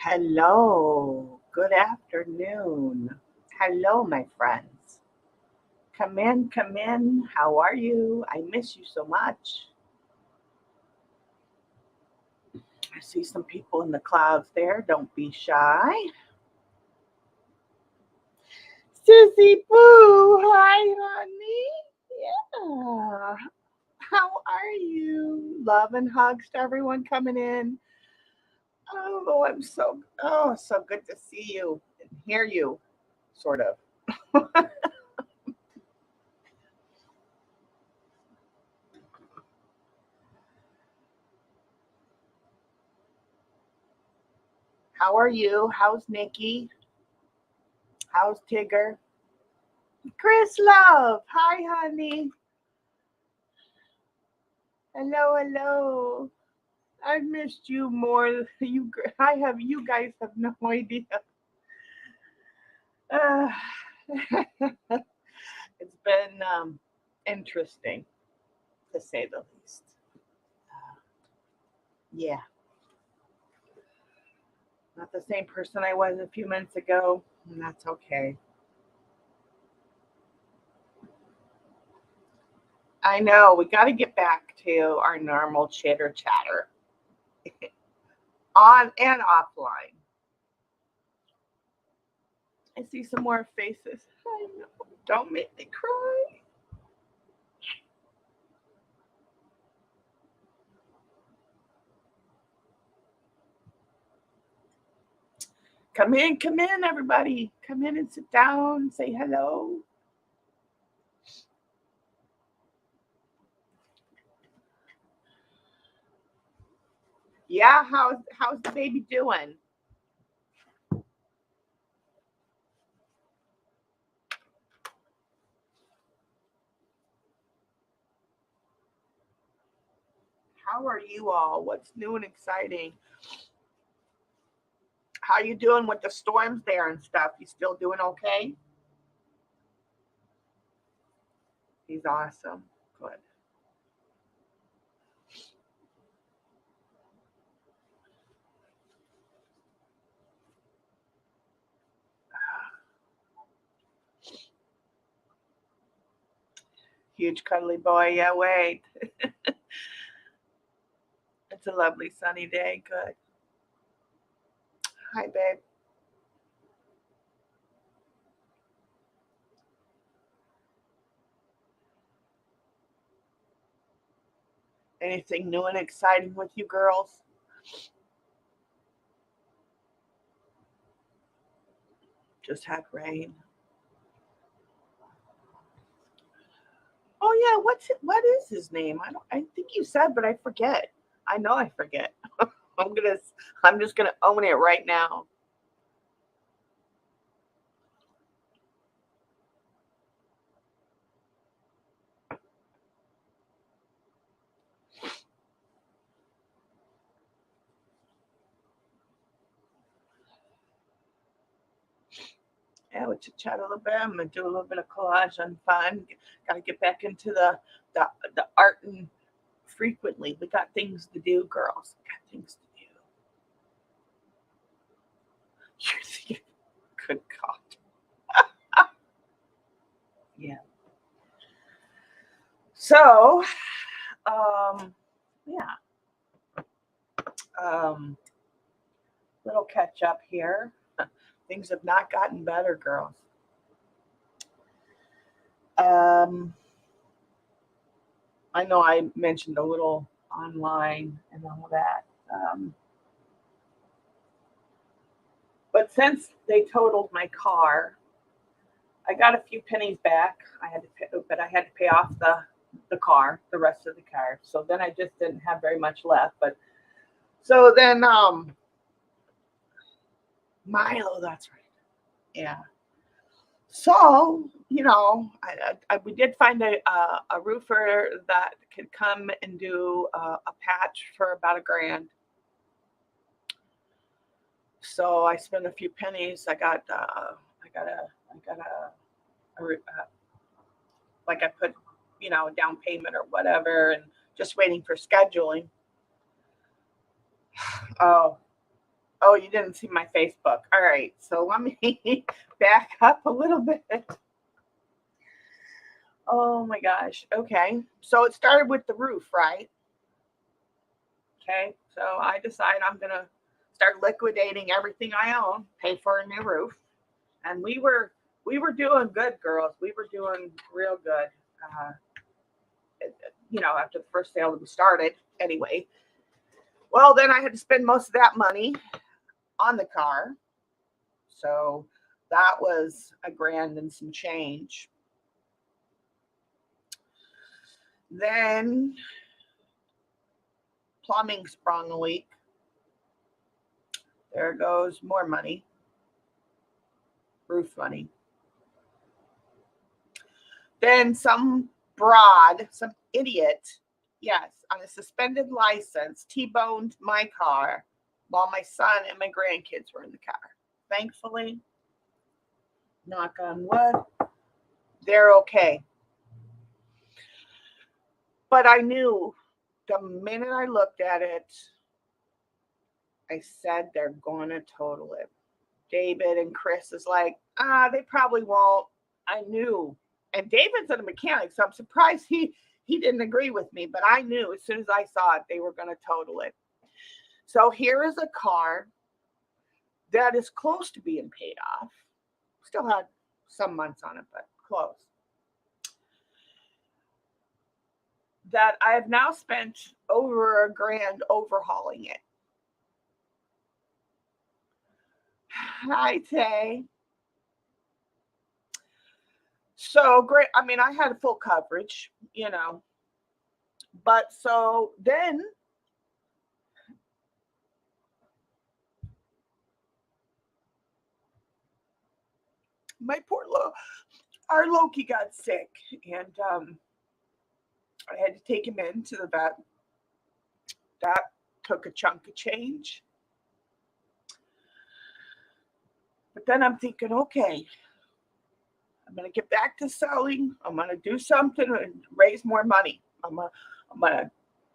Hello, good afternoon. Hello, my friends. Come in, come in. How are you? I miss you so much. I see some people in the clouds there. Don't be shy. Sissy Boo, hi, honey. Yeah. How are you? Love and hugs to everyone coming in. Oh, so good to see you and hear you, sort of. How are you? How's Nikki? How's Tigger? Chris Love. Hi, honey. Hello, hello. I've missed you more. You guys have no idea. Uh, it's been interesting to say the least. Yeah, not the same person I was a few minutes ago, and that's okay. I know we got to get back to our normal chitter chatter on and offline. I see some more faces. I know. Don't make me cry. Come in, everybody. Come in and sit down, say hello. Yeah, how's the baby doing? How are you all? What's new and exciting? How you doing with the storms there and stuff? You still doing okay? He's awesome. Good. Huge cuddly boy. Yeah, wait. It's a lovely sunny day. Good. Hi, babe. Anything new and exciting with you girls? Just had rain. Oh yeah, what is his name? I think you said, but I forget. I know I forget. I'm gonna I'm just gonna own it right now. Yeah, we'll chit chat a little bit. I'm gonna do a little bit of collage on fun. Gotta get back into the art and frequently. We got things to do, girls. We got things to do. You're thinking, good God. Yeah. So, yeah. Um, Little catch up here. Things have not gotten better, girls. Um, I know I mentioned a little online and all that. But since they totaled my car, I got a few pennies back. But I had to pay off the car, the rest of the car. So then I just didn't have very much left. But so then Milo, that's right. Yeah. So we did find a roofer that could come and do a patch for about $1,000. So I spent a few pennies. I got a like I put a down payment or whatever, and just waiting for scheduling. Oh, Oh, you didn't see my Facebook. All right. So let me back up a little bit. Oh my gosh. Okay. So it started with the roof, right? Okay. So I decide I'm going to start liquidating everything I own, pay for a new roof. And we were doing good, girls. We were doing real good. Uh, after the first sale that we started anyway. Well, then I had to spend most of that money on the car. So that was a grand and some change. Then plumbing sprung a leak. There goes more money, roof money. Then some idiot, yes, on a suspended license, T-boned my car while my son and my grandkids were in the car. Thankfully, knock on wood, they're okay. But I knew the minute I looked at it, I said they're going to total it. David and Chris is like, they probably won't. I knew. And David's a mechanic, so I'm surprised he didn't agree with me, but I knew as soon as I saw it, they were going to total it. So here is a car that is close to being paid off. Still had some months on it, but close. That I have now spent over a grand overhauling it. Hi, Tay. So great. I mean, I had full coverage, but so then my our Loki got sick, and I had to take him into the vet. That took a chunk of change. But then I'm thinking, okay, I'm gonna get back to selling. I'm gonna do something and raise more money. I'm gonna,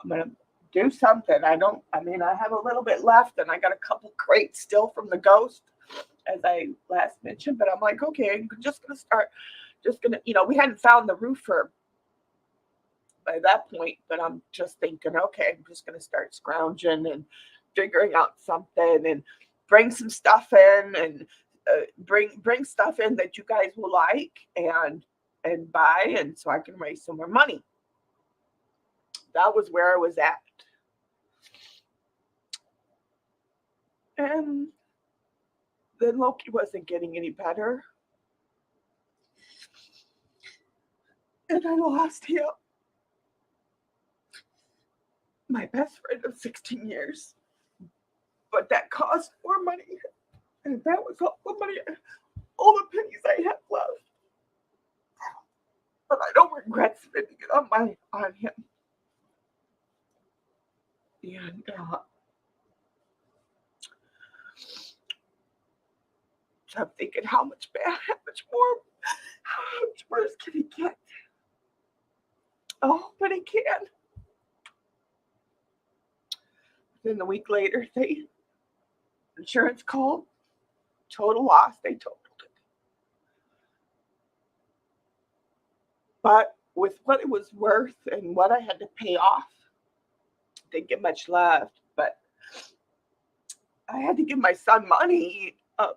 I'm gonna do something. I have a little bit left, and I got a couple crates still from the ghost, as I last mentioned. But I'm like, okay, I'm just gonna start. Just gonna, we hadn't found the roofer by that point, but I'm just thinking, okay, I'm just gonna start scrounging and figuring out something and bring some stuff in and bring stuff in that you guys will like and buy, and so I can raise some more money. That was where I was at. And then Loki wasn't getting any better. And I lost him, my best friend of 16 years. But that cost more money. And that was all the money, all the pennies I had left. But I don't regret spending it on him. And so I'm thinking, how much worse can he get? Oh, but he can. Then a week later, insurance called, total loss. They totaled it. But with what it was worth and what I had to pay off, didn't get much left. But I had to give my son money, a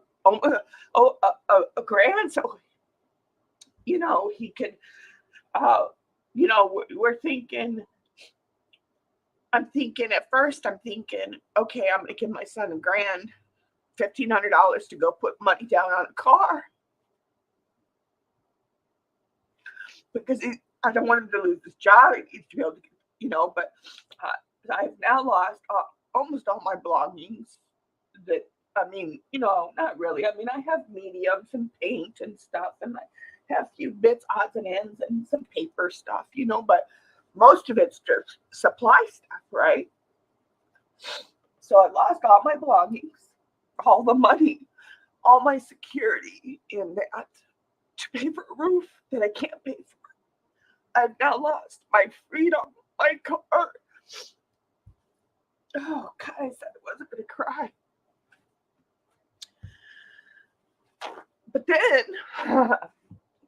grand, so he could. We're thinking. I'm thinking at first. I'm thinking, okay, I'm gonna give my son a grand, $1,500 to go put money down on a car because I don't want him to lose his job. He needs to be able to, But I've now lost almost all my belongings. That not really. I mean, I have mediums and paint and stuff, and I have a few bits, odds and ends, and some paper stuff, but most of it's just supply stuff, right? So I lost all my belongings, all the money, all my security in that to pay for a roof that I can't pay for. I've now lost my freedom, my car. Oh, God, I said I wasn't going to cry. But then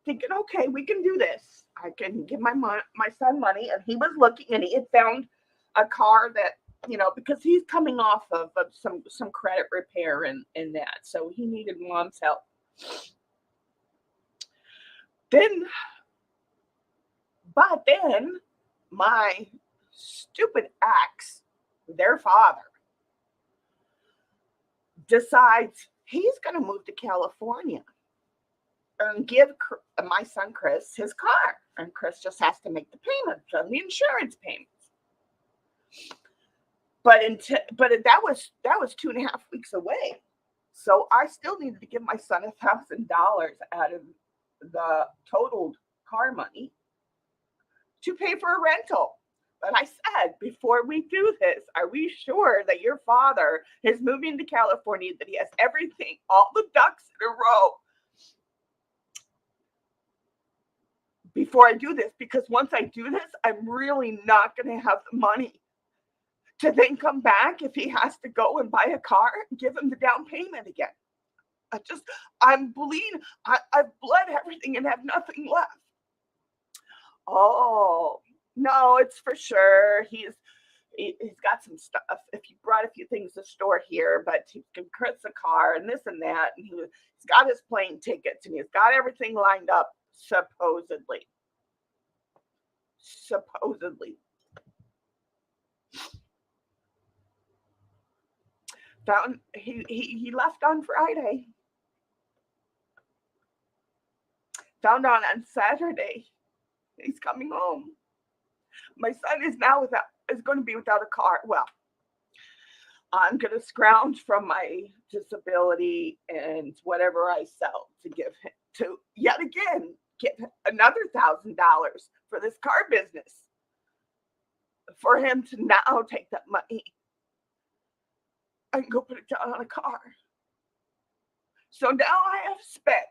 thinking, okay, we can do this. I can give my son money, and he was looking, and he had found a car that, because he's coming off of some credit repair and that, so he needed mom's help. But then my stupid ex, their father, decides he's going to move to California and give my son Chris his car, and Chris just has to make the payments and the insurance payments. But that was 2.5 weeks away, so I still needed to give my son $1,000 out of the totaled car money to pay for a rental. But I said, before we do this, are we sure that your father is moving to California, that he has everything, all the ducks in a row, before I do this? Because once I do this, I'm really not going to have the money to then come back if he has to go and buy a car and give him the down payment again. I'm bleeding. I've bled everything and have nothing left. Oh, no, it's for sure. He's got some stuff. If he brought a few things to store here, but he can Chris a car and this and that, and he's got his plane tickets and he's got everything lined up, supposedly. He left on Friday. Found out on Saturday he's coming home. My son is going to be without a car. Well, I'm going to scrounge from my disability and whatever I sell to give him, to yet again get another $1,000 for this car business, for him to now take that money and go put it down on a car. So now I have spent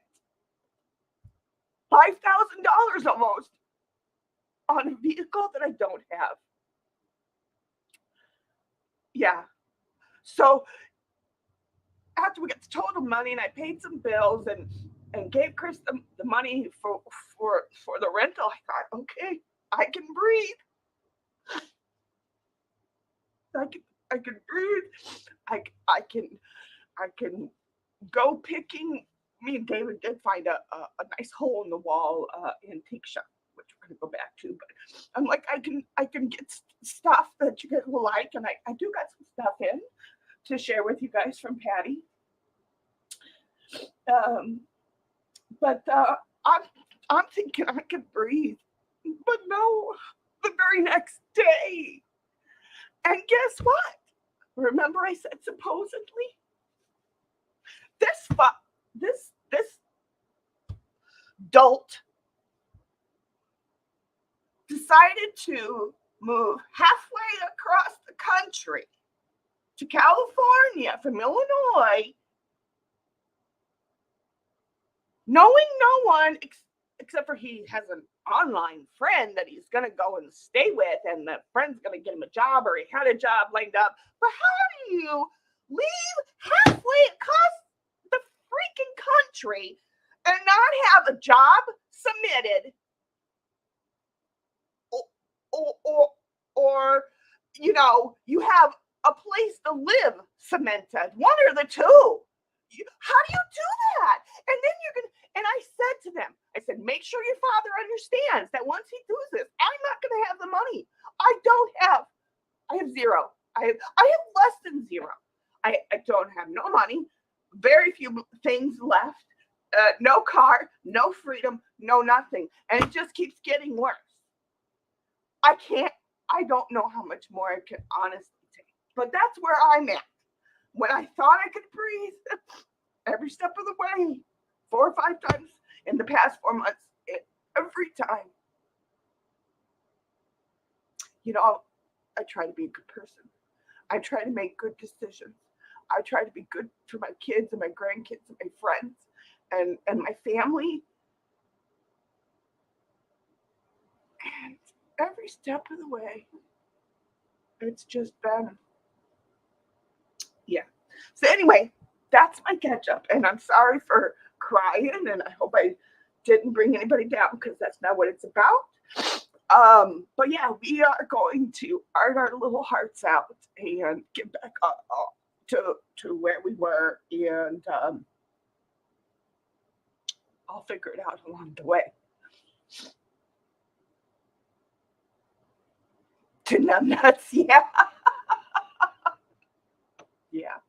$5,000 almost on a vehicle that I don't have. Yeah. So after we got the total money and I paid some bills and gave Chris the money for the rental, I thought, okay, I can breathe. I can breathe. I can go picking. Me and David did find a nice hole in the wall antique shop, which we're gonna go back to. But I'm like, I can get stuff that you guys will like, and I do got some stuff in to share with you guys from Patty. But I'm thinking I could breathe, but no, the very next day. And guess what? Remember I said supposedly? This dolt decided to move halfway across the country to California from Illinois, knowing no one except for he has an online friend that he's going to go and stay with, and the friend's going to get him a job, or he had a job lined up. But how do you leave halfway across the freaking country and not have a job submitted, or you have a place to live cemented, one or the two? How do you do that? And then and I said to them, I said, make sure your father understands that once he does this, I'm not going to have the money. I have zero. I have less than zero. I don't have no money, very few things left, no car, no freedom, no nothing. And it just keeps getting worse. I don't know how much more I can honestly take, but that's where I'm at. When I thought I could breathe, every step of the way, 4 or 5 times in the past 4 months, every time. I try to be a good person. I try to make good decisions. I try to be good for my kids and my grandkids and my friends and my family. And every step of the way, it's just been, yeah. So anyway, that's my catch up, and I'm sorry for crying, and I hope I didn't bring anybody down because that's not what it's about. But yeah, we are going to art our little hearts out and get back up, to where we were, and I'll figure it out along the way. To numb nuts, yeah, yeah.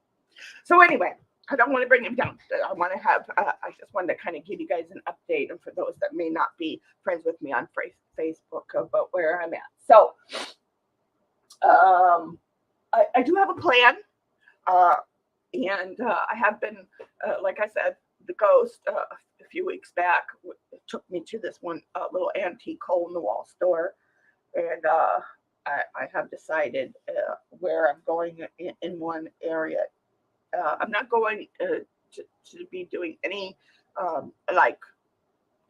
So anyway, I don't want to bring him down. I want to have. I just wanted to kind of give you guys an update, and for those that may not be friends with me on Facebook about where I'm at. So, I do have a plan, uh, and I have been, like I said, the ghost a few weeks back took me to this one little antique hole in the wall store, and I have decided where I'm going in one area. I'm not going to be doing any like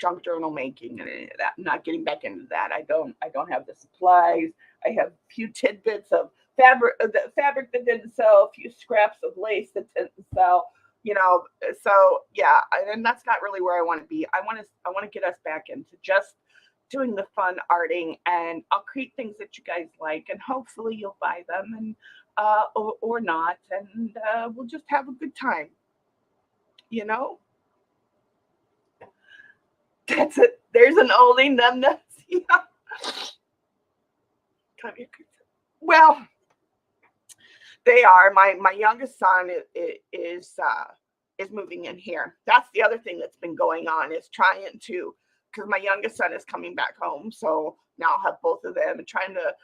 junk journal making and any of that. I'm not getting back into that. I don't have the supplies. I have a few tidbits of fabric that didn't sell, a few scraps of lace that didn't sell. So yeah, and that's not really where I want to be. I want to get us back into just doing the fun arting, and I'll create things that you guys like, and hopefully you'll buy them, and or not, and we'll just have a good time. You know, that's it. There's an oldie numbnuts. Yeah. Come here. Well, they are. My youngest son is moving in here. That's the other thing that's been going on, is trying to, because my youngest son is coming back home, so now I'll have both of them, and trying to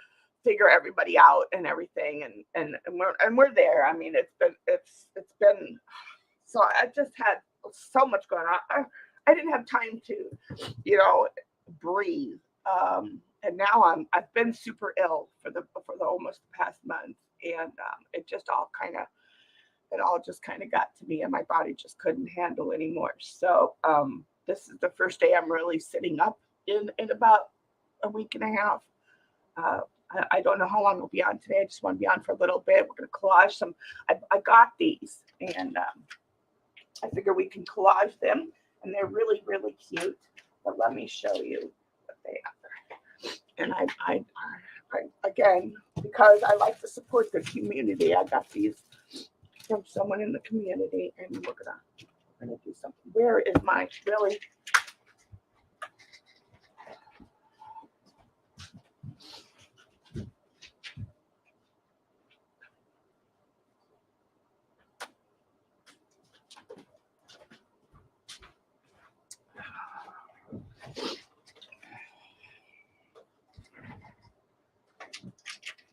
figure everybody out and everything, and we're there. I mean, it's been so I just had so much going on. I didn't have time to, you know, breathe. And now I've been super ill for the almost past month, and it all just kind of got to me, and my body just couldn't handle anymore. So this is the first day I'm really sitting up in about a week and a half. Uh, I don't know how long we'll be on today. I just want to be on for a little bit. We're going to collage some. I got these, and I figure we can collage them, and they're really, really cute. But let me show you what they are. And I again, because I like to support the community, I got these from someone in the community, and we're gonna do something. Where is my really?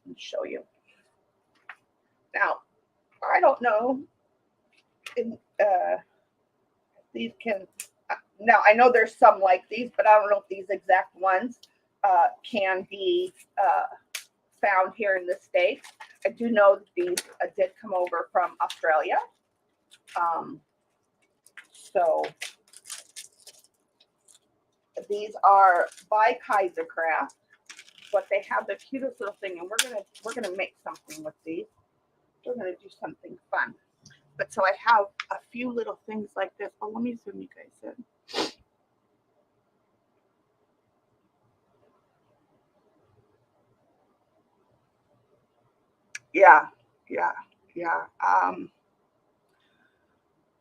Let me show you. Now, I don't know if these can. Now, I know there's some like these, but I don't know if these exact ones can be found here in the States. I do know that these did come over from Australia. So these are by Kaisercraft, but they have the cutest little thing, and we're gonna make something with these. We're gonna do something fun. But so I have a few little things like this. Oh, let me zoom you guys in. Yeah, yeah, yeah.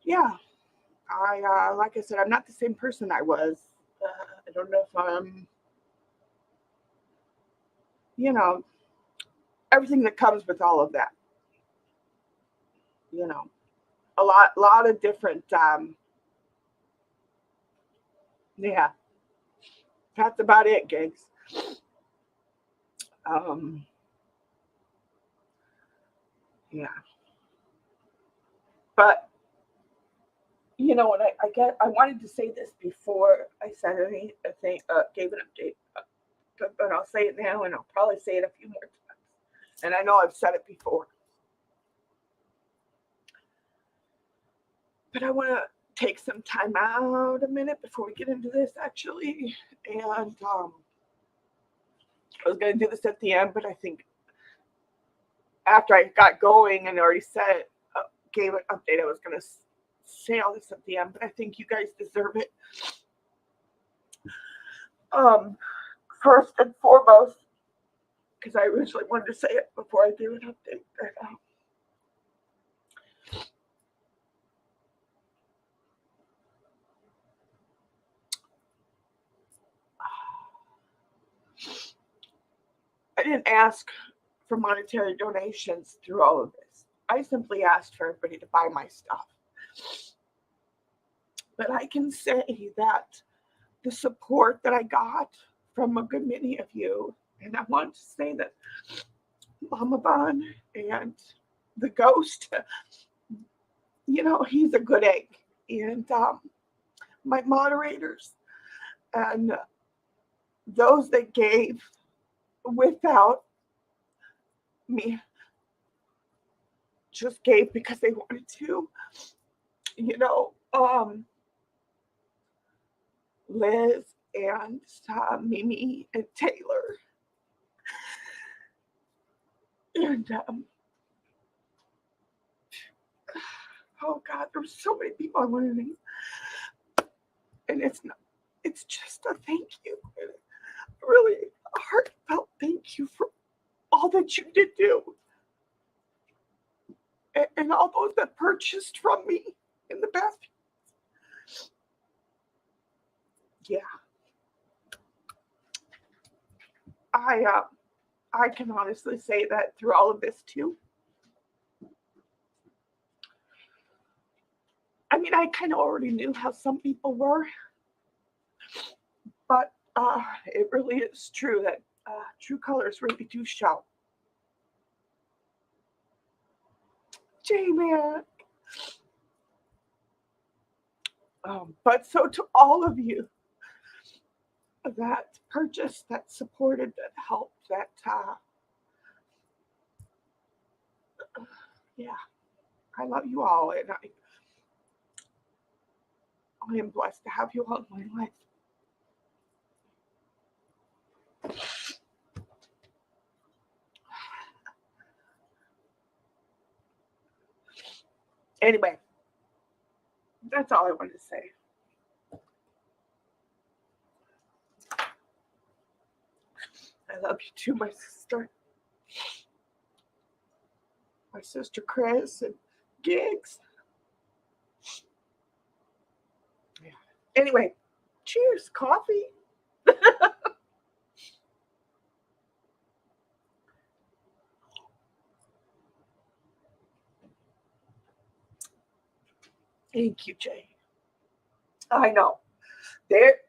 Yeah. Like I said, I'm not the same person I was. I don't know if I'm, you know, everything that comes with all of that. You know, a lot of different. Yeah, that's about it, gigs. Um, yeah, but what I wanted to say this before I said anything, gave an update, but I'll say it now, and I'll probably say it a few more times. And I know I've said it before, but I want to take some time out a minute before we get into this, actually. And I was going to do this at the end, but I think after I got going and already said, gave an update, I was going to say all this at the end, but I think you guys deserve it. First and foremost, because I originally wanted to say it before I do an update, but, I didn't ask for monetary donations through all of this. I simply asked for everybody to buy my stuff. But I can say that the support that I got from a good many of you, and I want to say that Mama Bon and the ghost, he's a good egg. And my moderators and those that gave without me just gave because they wanted to, Liz and Mimi and Taylor. And oh God, there's so many people I want to name. And it's just a thank you. Really a heartfelt thank you for all that you did do. And all those that purchased from me in the past. Yeah. I can honestly say that through all of this too. I mean, I kind of already knew how some people were, but it really is true that true colors really do show. J-Man. But so to all of you that purchased, that supported, that helped, that yeah, I love you all, and I am blessed to have you all in my life. Anyway, that's all I wanted to say. I love you too, my sister. My sister Chris and Gigs. Yeah. Anyway, cheers, coffee. Thank you, Jay. I know. There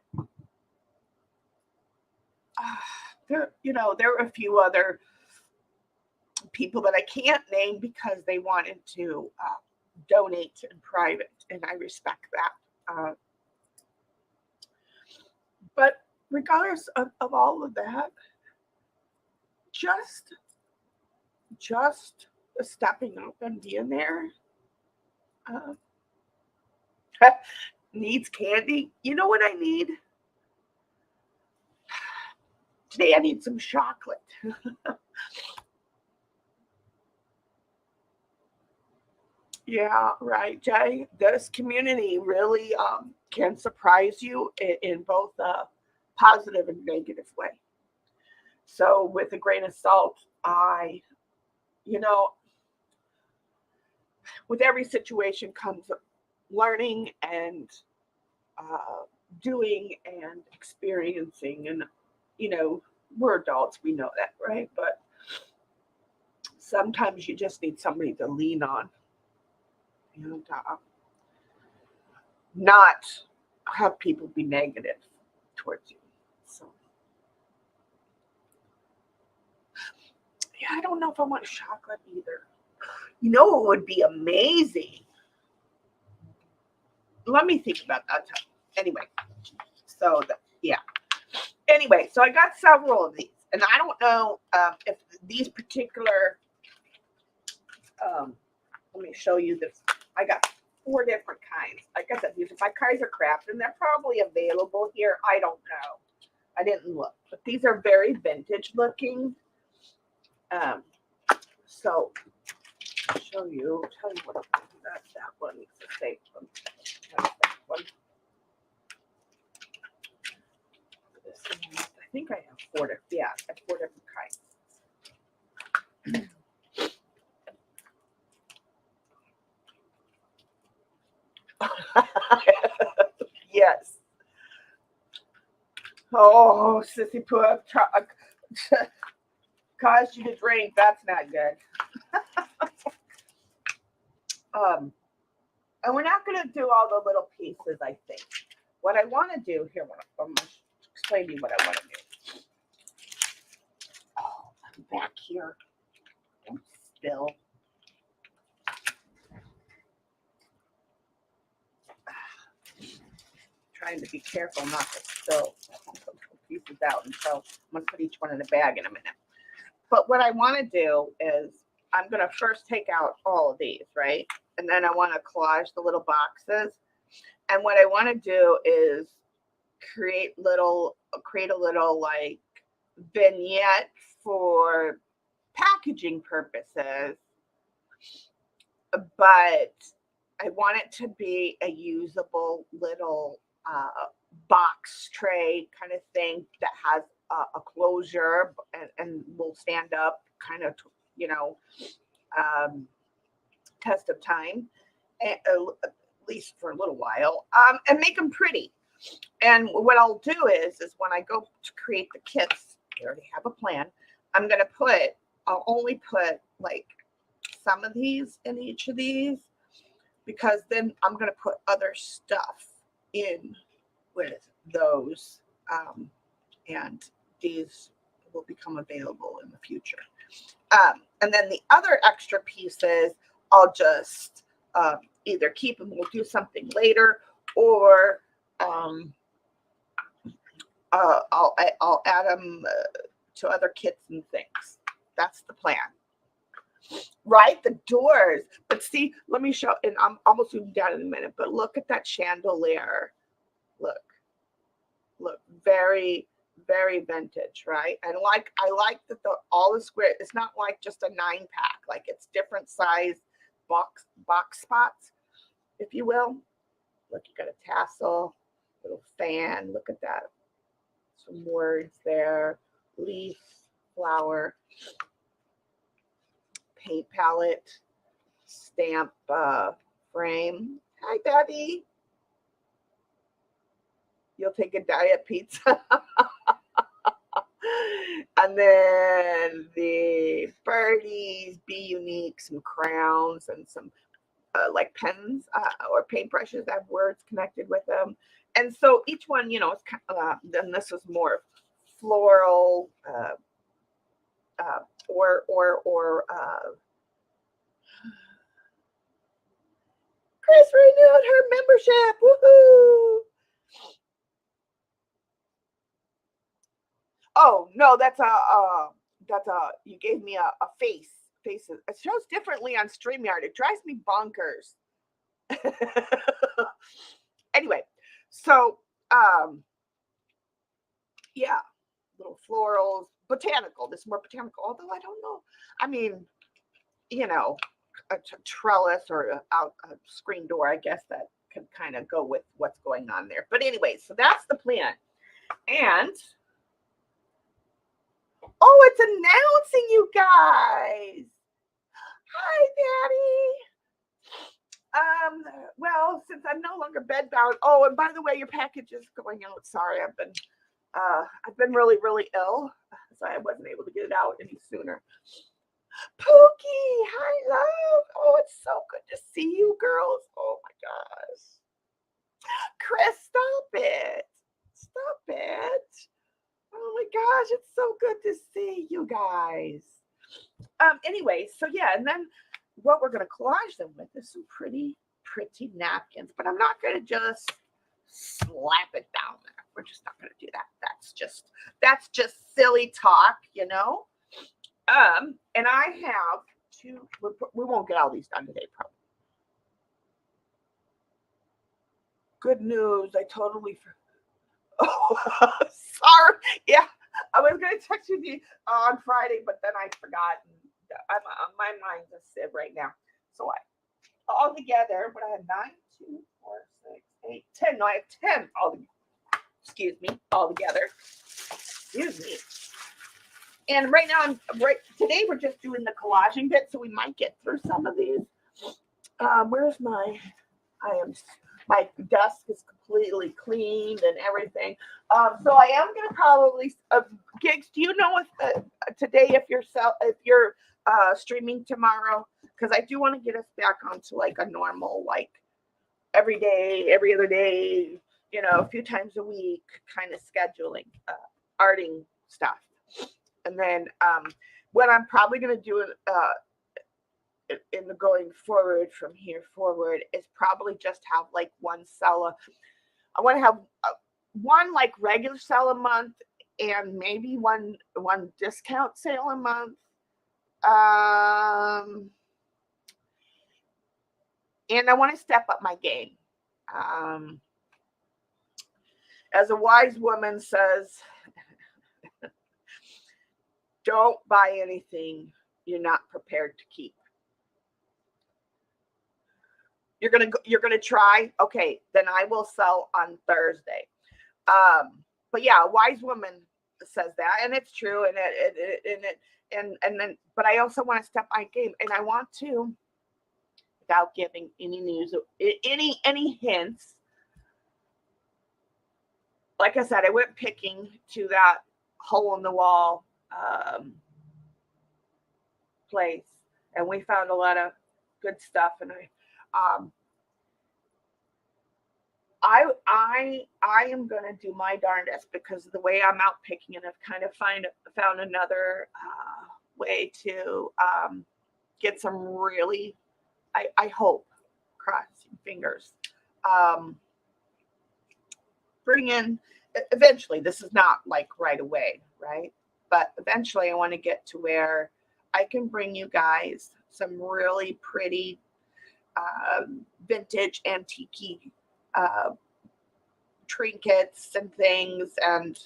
there were a few other people that I can't name because they wanted to donate in private, and I respect that. But regardless of all of that, just stepping up and being there uh, needs candy. You know what I need? Today I need some chocolate. Yeah, right, Jay. This community really can surprise you in both a positive and negative way. So, with a grain of salt, with every situation comes learning and uh, doing and experiencing. And, we're adults, we know that, right? But sometimes you just need somebody to lean on and not have people be negative towards you. So, yeah, I don't know if I want chocolate either. You know what would be amazing? Let me think about that time. Anyway, so yeah. Anyway, so I got several of these, and I don't know if these particular. Let me show you this. I got 4 different kinds. Like I said, these are my Kaiser Craft, and they're probably available here. I don't know. I didn't look, but these are very vintage looking. So tell you what that one is the same one. That one. This one, I think I have four different kinds. Yes. Oh, Sissy Poo, caused you to drink. That's not good. And we're not going to do all the little pieces, I think. What I want to do here, I'm going to explain to you what I want to do. Oh, I'm back here. Don't spill. Trying to be careful not to spill pieces out. And so I'm going to put each one in a bag in a minute. But what I want to do is I'm going to first take out all of these, right? And then I want to collage the little boxes. And what I want to do is create a little like vignette for packaging purposes, but I want it to be a usable little box tray kind of thing that has a closure and will stand up kind of, test of time, at least for a little while, and make them pretty. And what I'll do is when I go to create the kits, I already have a plan. I'll only put like some of these in each of these, because then I'm going to put other stuff in with those, and these will become available in the future. And then the other extra pieces, I'll just either keep and we'll do something later, or I'll add them to other kits and things. That's the plan. Right, the doors. But see, let me show, and I'm almost moving down in a minute, but look at that chandelier. Look, very, very vintage, right? And I like that all the square, it's not like just a 9-pack, like it's different size box spots, if you will. Look, you got a tassel, little fan. Look at that. Some words there. Leaf, flower, paint palette, stamp frame. Hi, Daddy. You'll take a diet pizza. And then the birdies, be unique, some crowns, and some like pens or paintbrushes that have words connected with them. And so each one, is then this was more floral, or Chris renewed her membership. Woohoo! Oh no, that's you gave me a face. Faces. It shows differently on StreamYard. It drives me bonkers. Anyway, so yeah, little florals, botanical. This is more botanical, although I don't know. I mean, a trellis or a screen door, I guess that can kind of go with what's going on there. But anyway, so that's the plan. And oh, it's announcing you guys. Hi, Daddy. Well, since I'm no longer bedbound. Oh, and by the way, your package is going out. Sorry, I've been really, really ill, so I wasn't able to get it out any sooner. Pookie, hi, love. Oh, it's so good to see you, girls. Oh my gosh. Chris, stop it. Stop it. Oh my gosh, it's so good to see you guys. Anyway, so yeah, and then what we're going to collage them with is some pretty napkins, but I'm not going to just slap it down there. We're just not going to do that. That's just silly talk, And I have two. We won't get all these done today, probably. Good news. I totally. Oh, sorry. Yeah, I was going to text you on Friday, but then I forgot. And my mind's a sieve right now. So all together, but I have 9, 2, 4, 6, 8, 10. No, I have 10 all together. Excuse me, all together. Excuse me. And right now, today we're just doing the collaging bit, so we might get through some of these. Where's my? My desk is completely cleaned and everything. So I am gonna probably Gigs. Do you know if today if you're streaming tomorrow? Because I do want to get us back onto like a normal like every day, every other day, a few times a week kind of scheduling, arting stuff. And then what I'm probably going to do in the going forward from here forward is probably just have like one seller. I want to have one like regular sale a month and maybe one discount sale a month. And I want to step up my game. As a wise woman says, don't buy anything you're not prepared to keep. You're gonna try. Okay, then I will sell on Thursday. But yeah, a wise woman says that, and it's true. And then, but I also want to step my game, and I want to, without giving any news, any hints. Like I said, I went picking to that hole in the wall place, and we found a lot of good stuff. And I am gonna do my darndest because of the way I'm out picking, and I've kind of found another way to get some really, I hope, crossing fingers, bring in. Eventually, this is not like right away, right? But eventually, I want to get to where I can bring you guys some really pretty vintage antique trinkets and things, and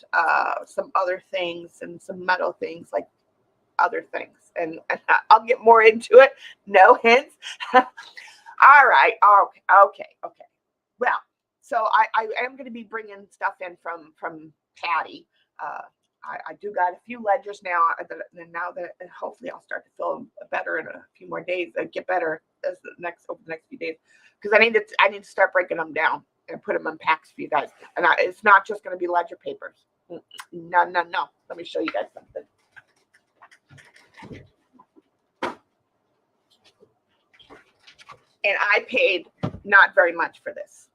some other things, and some metal things, like other things. And I'll get more into it. No hints. All right. Okay. Well, so I am going to be bringing stuff in from Patty. I do got a few ledgers now, and now that hopefully I'll start to feel better in a few more days. Get better over the next few days, because I need to start breaking them down and put them in packs for you guys. And it's not just going to be ledger papers. No. Let me show you guys something. And I paid not very much for this.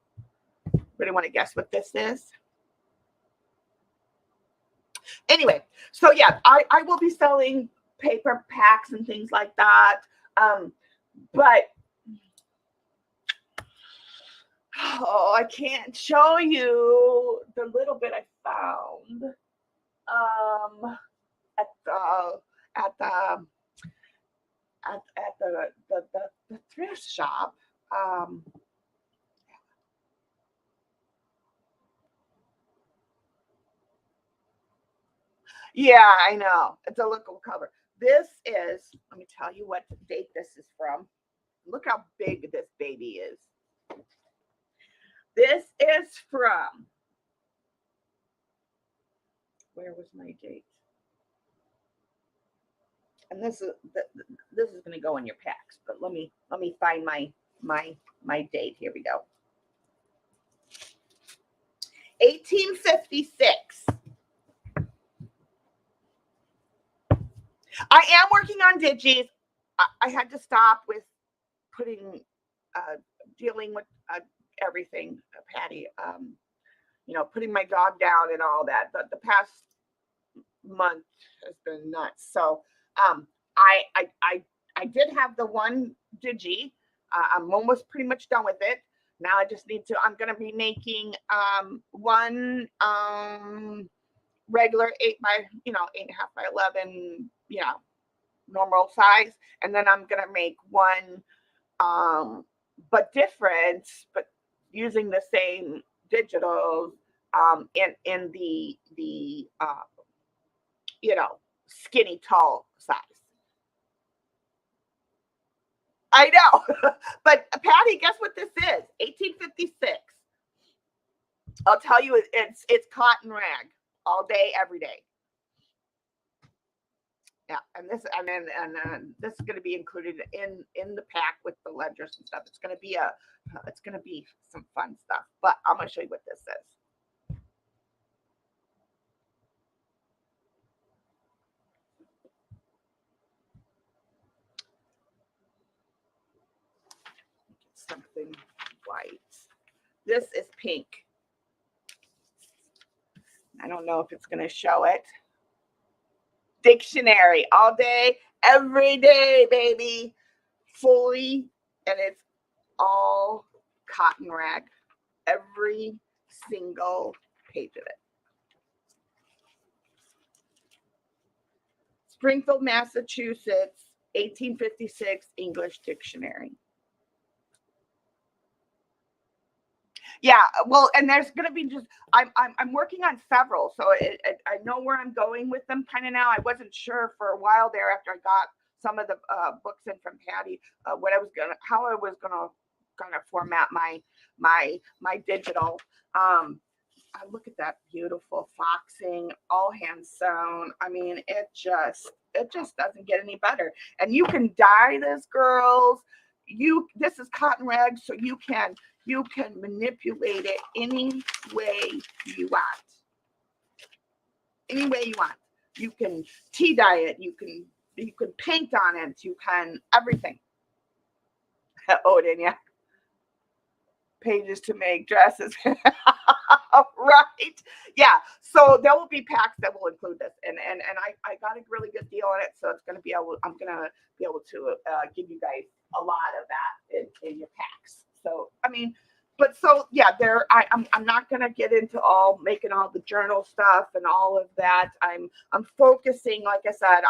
Really want to guess what this is? Anyway, so yeah, I will be selling paper packs and things like that. But I can't show you the little bit I found at the thrift shop. Yeah, I know. It's a look cover. This is, let me tell you what date this is from. Look how big this baby is. This is from, where was my date? And this is going to go in your packs, but let me find my date. Here we go. 1856. I am working on digis. I had to stop with dealing with everything, Patty. Putting my dog down and all that. But the past month has been nuts. So I did have the one digi. I'm almost pretty much done with it. Now I just need to. I'm going to be making one regular 8.5 by 11, normal size, and then I'm going to make one but different, but using the same digital in the skinny tall size. I know. But Patty, guess what this is? 1856. I'll tell you, it's cotton rag all day, every day. Yeah, and this is going to be included in the pack with the ledgers and stuff. It's going to be some fun stuff. But I'm going to show you what this is. Something white. This is pink. I don't know if it's going to show it. Dictionary all day, every day, baby. Fully, and it's all cotton rag. Every single page of it. Springfield, Massachusetts, 1856 English Dictionary. Yeah, well, and there's going to be just I'm working on several, so I know where I'm going with them kind of now. I wasn't sure for a while there after I got some of the books in from Patty, how I was gonna format my digital. I look at that beautiful foxing, all hand sewn. I mean, it just doesn't get any better. And you can dye this, girls. This is cotton rag, so you can manipulate it any way you want. Any way you want. You can tea dye it. You can paint on it. You can everything. Oh, didn't you? Pages to make dresses. Right. Yeah. So there will be packs that will include this. And I got a really good deal on it. So I'm gonna be able to give you guys a lot of that in your packs. So I mean, but so yeah, I'm not gonna get into making all the journal stuff and all of that. I'm focusing, like I said,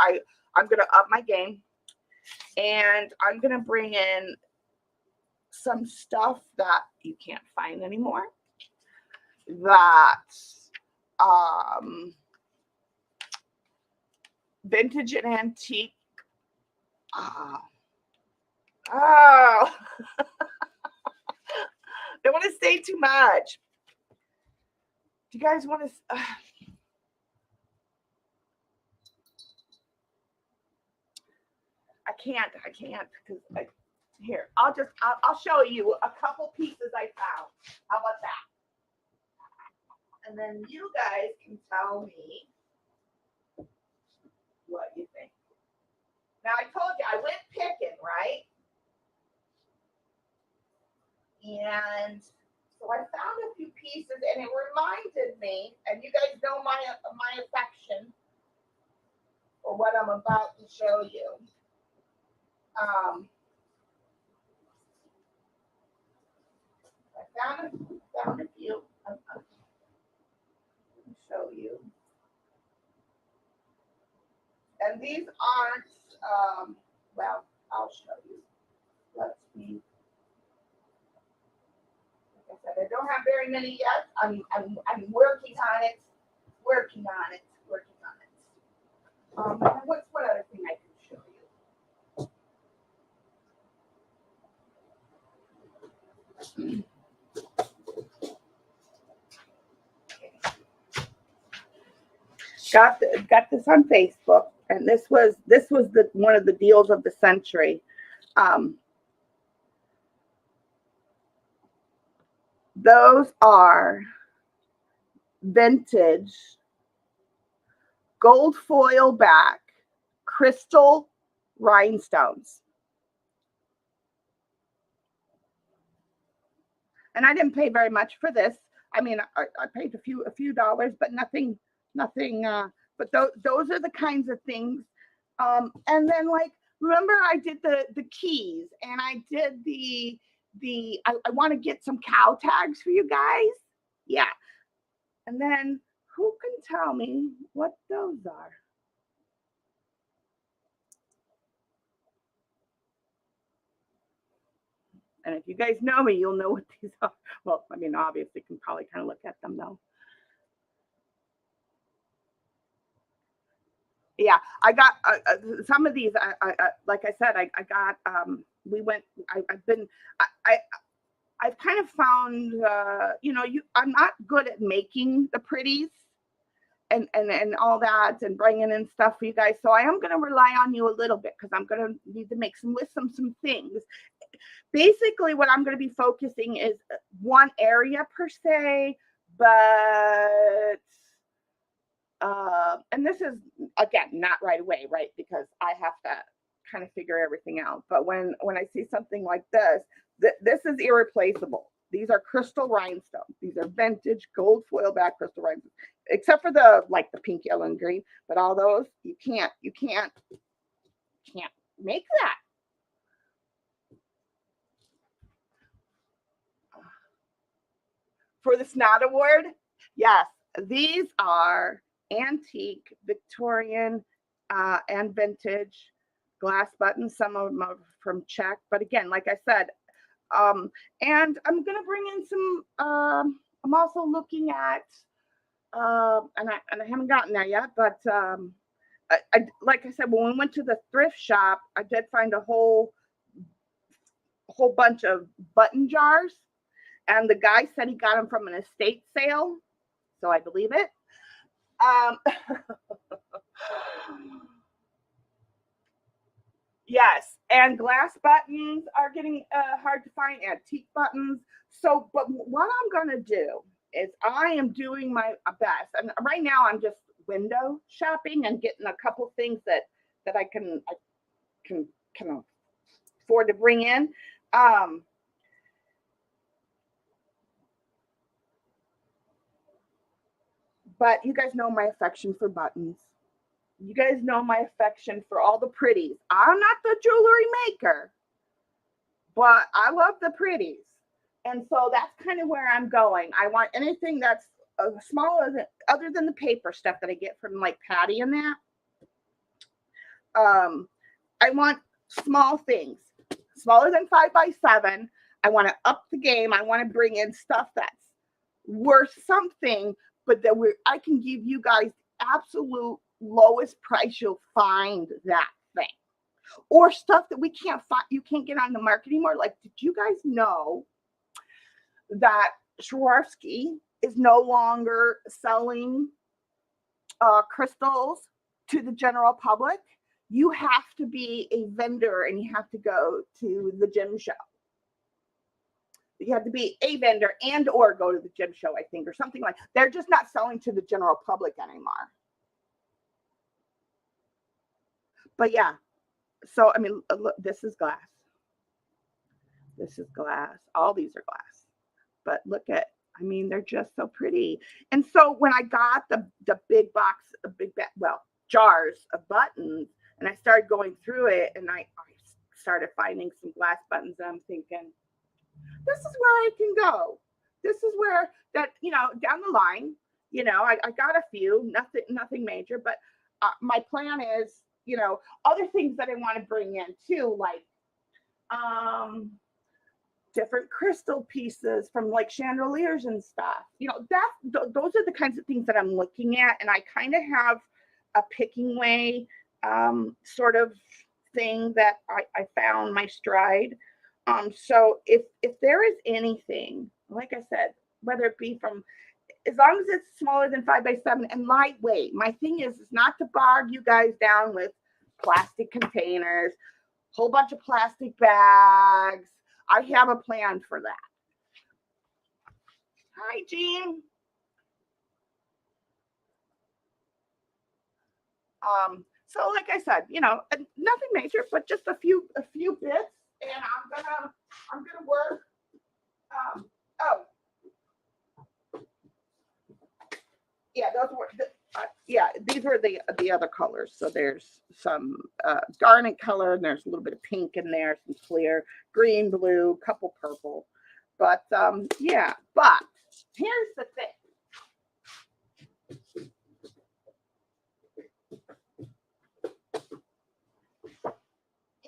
I'm gonna up my game, and I'm gonna bring in some stuff that you can't find anymore. That vintage and antique. Oh, don't want to say too much. Do you guys want to? I can't because here. I'll show you a couple pieces I found. How about that? And then you guys can tell me what you think. Now I told you I went picking, right? And so I found a few pieces, and it reminded me, and you guys know my affection for what I'm about to show you. I found a few. Let me show you. And these aren't, well, I'll show you. Let's see. Like I said, I don't have very many yet. I'm working on it. Working on it. What's one other thing I can show you? Got this on Facebook, and this was the one of the deals of the century. Those are vintage gold foil back crystal rhinestones. And I didn't pay very much for this. I mean, I paid a few dollars, but nothing. But those are the kinds of things. And then, like, remember, I did the keys, and I did I want to get some cow tags for you guys. Yeah. And then, who can tell me what those are? And if you guys know me, you'll know what these are. Well, I mean, obviously, you can probably kind of look at them though. Yeah, I got some of these. Like I said, I got. We went. I've been. I I've kind of found. I'm not good at making the pretties and all that and bringing in stuff for you guys. So I am going to rely on you a little bit because I'm going to need to make some things. Basically, what I'm going to be focusing is one area per se, but and this is again not right away, right? Because I have to kind of figure everything out. But when I see something like this, this is irreplaceable. These are crystal rhinestones. These are vintage gold foil back crystal rhinestones, except for the pink, yellow, and green. But all those you can't make that. For the Snot Award, yes, these are antique, Victorian, and vintage glass buttons. Some of them are from Czech, but again, like I said, and I'm gonna bring in some. I'm also looking at, and I haven't gotten there yet, but like I said, when we went to the thrift shop, I did find a whole bunch of button jars, and the guy said he got them from an estate sale, so I believe it. Um, yes, and glass buttons are getting hard to find, antique buttons. So, but what I'm going to do is I am doing my best. And right now I'm just window shopping and getting a couple things that I can afford to bring in. Um, but you guys know my affection for buttons. You guys know my affection for all the pretties. I'm not the jewelry maker, but I love the pretties. And so that's kind of where I'm going. I want anything that's smaller than other than the paper stuff that I get from like Patty and that. Um, I want small things, smaller than 5x7. I want to up the game. I want to bring in stuff that's worth something, but that I can give you guys absolute lowest price you'll find that thing. Or stuff that we can't find, you can't get on the market anymore. Like, did you guys know that Swarovski is no longer selling crystals to the general public? You have to be a vendor and you have to go to the gem show. You have to be a vendor and or go to the gem show, I think, or something like. They're just not selling to the general public anymore. But yeah, so I mean, look, this is glass. This is glass. All these are glass. But look at, I mean, they're just so pretty. And so when I got the big box, jars of buttons, and I started going through it, and I started finding some glass buttons, and I'm thinking, this is where I can go. This is where that, down the line, I got a few, nothing major, but my plan is, other things that I want to bring in too, like different crystal pieces from like chandeliers and stuff. Those are the kinds of things that I'm looking at, and I kind of have a picking way sort of thing that I found my stride. So if there is anything, like I said, whether it be from, as long as it's smaller than 5x7 and lightweight, my thing is not to bog you guys down with plastic containers, whole bunch of plastic bags. I have a plan for that. Hi, Jean. So like I said, nothing major, but just a few bits, and I'm gonna work. Oh, yeah, those were yeah, these were the other colors. So there's some garnet color, and there's a little bit of pink in there, some clear green, blue, couple purple. But yeah, but here's the thing.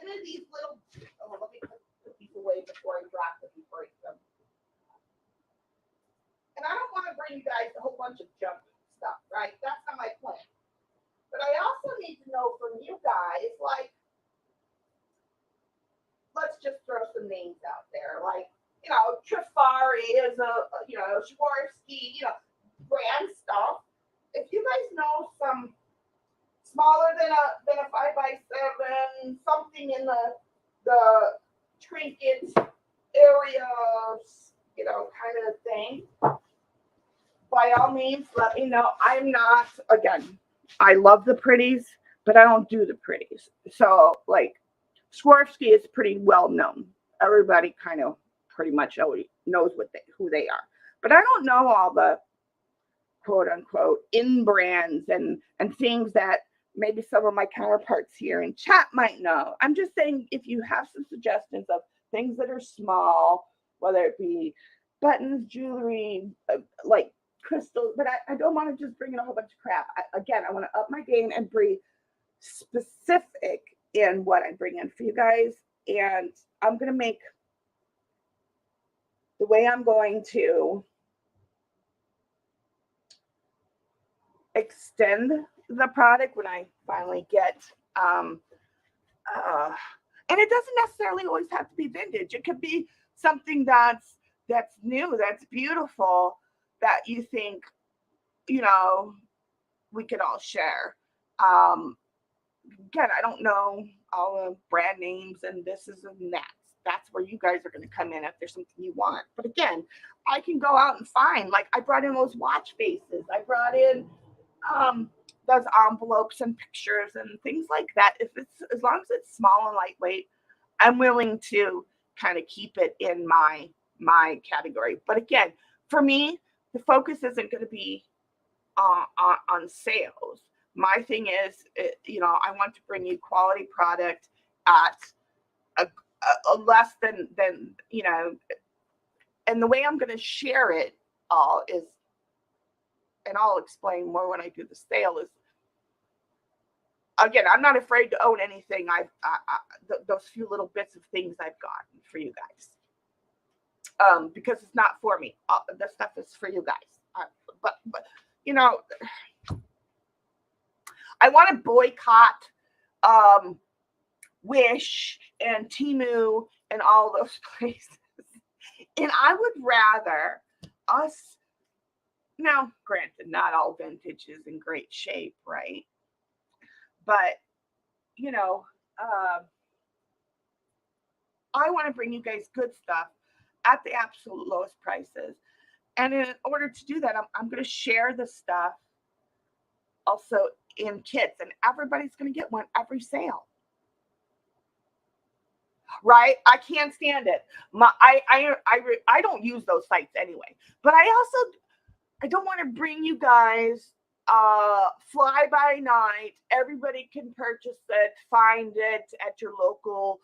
In these little, let me put these away before I drop them and break them. And I don't want to bring you guys a whole bunch of junk stuff, right? That's not my plan. But I also need to know from you guys, like, let's just throw some names out there. Like, Trifari is Swarovski, brand stuff. If you guys know some smaller than a 5x7, something in the trinket area, kind of thing, by all means, let me know. I'm not, again, I love the pretties, but I don't do the pretties. So, like, Swarovski is pretty well known. Everybody kind of pretty much already knows who they are. But I don't know all the quote unquote in brands and things that maybe some of my counterparts here in chat might know. I'm just saying, if you have some suggestions of things that are small, whether it be buttons, jewelry, like crystals, but I don't want to just bring in a whole bunch of crap. I want to up my game and be specific in what I bring in for you guys. And I'm going to make the way I'm going to extend the product when I finally get, and it doesn't necessarily always have to be vintage. It could be something that's new, that's beautiful, that you think, we could all share. Again, I don't know all the brand names and this is and that. That's where you guys are going to come in if there's something you want. But again, I can go out and find, like, I brought in those watch faces. I brought in those envelopes and pictures and things like that. If it's, as long as it's small and lightweight, I'm willing to kind of keep it in my category. But again, for me, the focus isn't going to be on sales. My thing is, I want to bring you quality product at a less than, and the way I'm going to share it all is, and I'll explain more when I do the sale, is, again, I'm not afraid to own anything. Those few little bits of things I've gotten for you guys, because it's not for me. The stuff is for you guys. But I want to boycott Wish and Temu and all those places. And I would rather us, now granted, not all vintage is in great shape, right? But, I want to bring you guys good stuff at the absolute lowest prices. And in order to do that, I'm going to share the stuff also in kits, and everybody's going to get one every sale. Right? I can't stand it. I don't use those sites anyway. But I don't want to bring you guys fly by night. Everybody can purchase it, find it at your local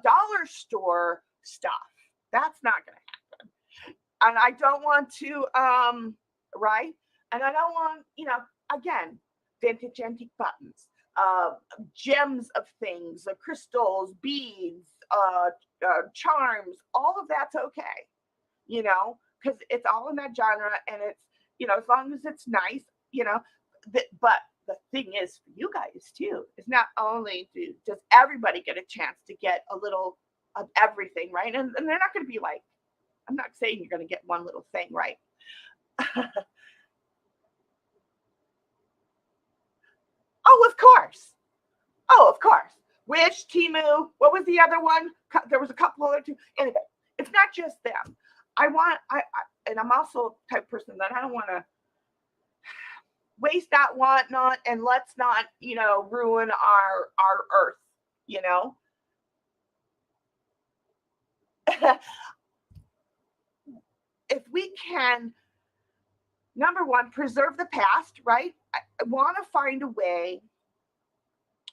dollar store stuff. That's not going to happen. And I don't want to, right? And I don't want, again, vintage antique buttons, gems of things, crystals, beads, charms, all of that's okay, because it's all in that genre, and it's, as long as it's nice, but the thing is, for you guys too, is not only does everybody get a chance to get a little of everything, right? And they're not going to be like, I'm not saying you're going to get one little thing, right? Oh, of course. Wish, Temu, what was the other one? There was a couple other two. Anyway, it's not just them. And I'm also the type of person that I don't want to waste that whatnot, and let's not, ruin our earth, If we can, number one, preserve the past, right? I want to find a way.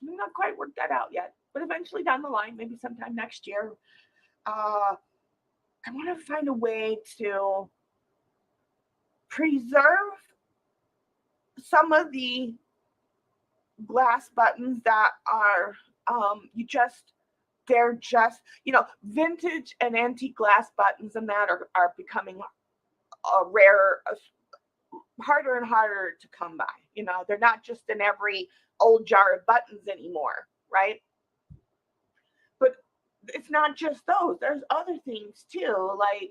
I'm not quite worked that out yet, but eventually down the line, maybe sometime next year, I want to find a way to preserve some of the glass buttons that are they're just, vintage and antique glass buttons, and that are becoming a rare, harder and harder to come by. You know, they're not just in every old jar of buttons anymore, right? But it's not just those. There's other things too, like,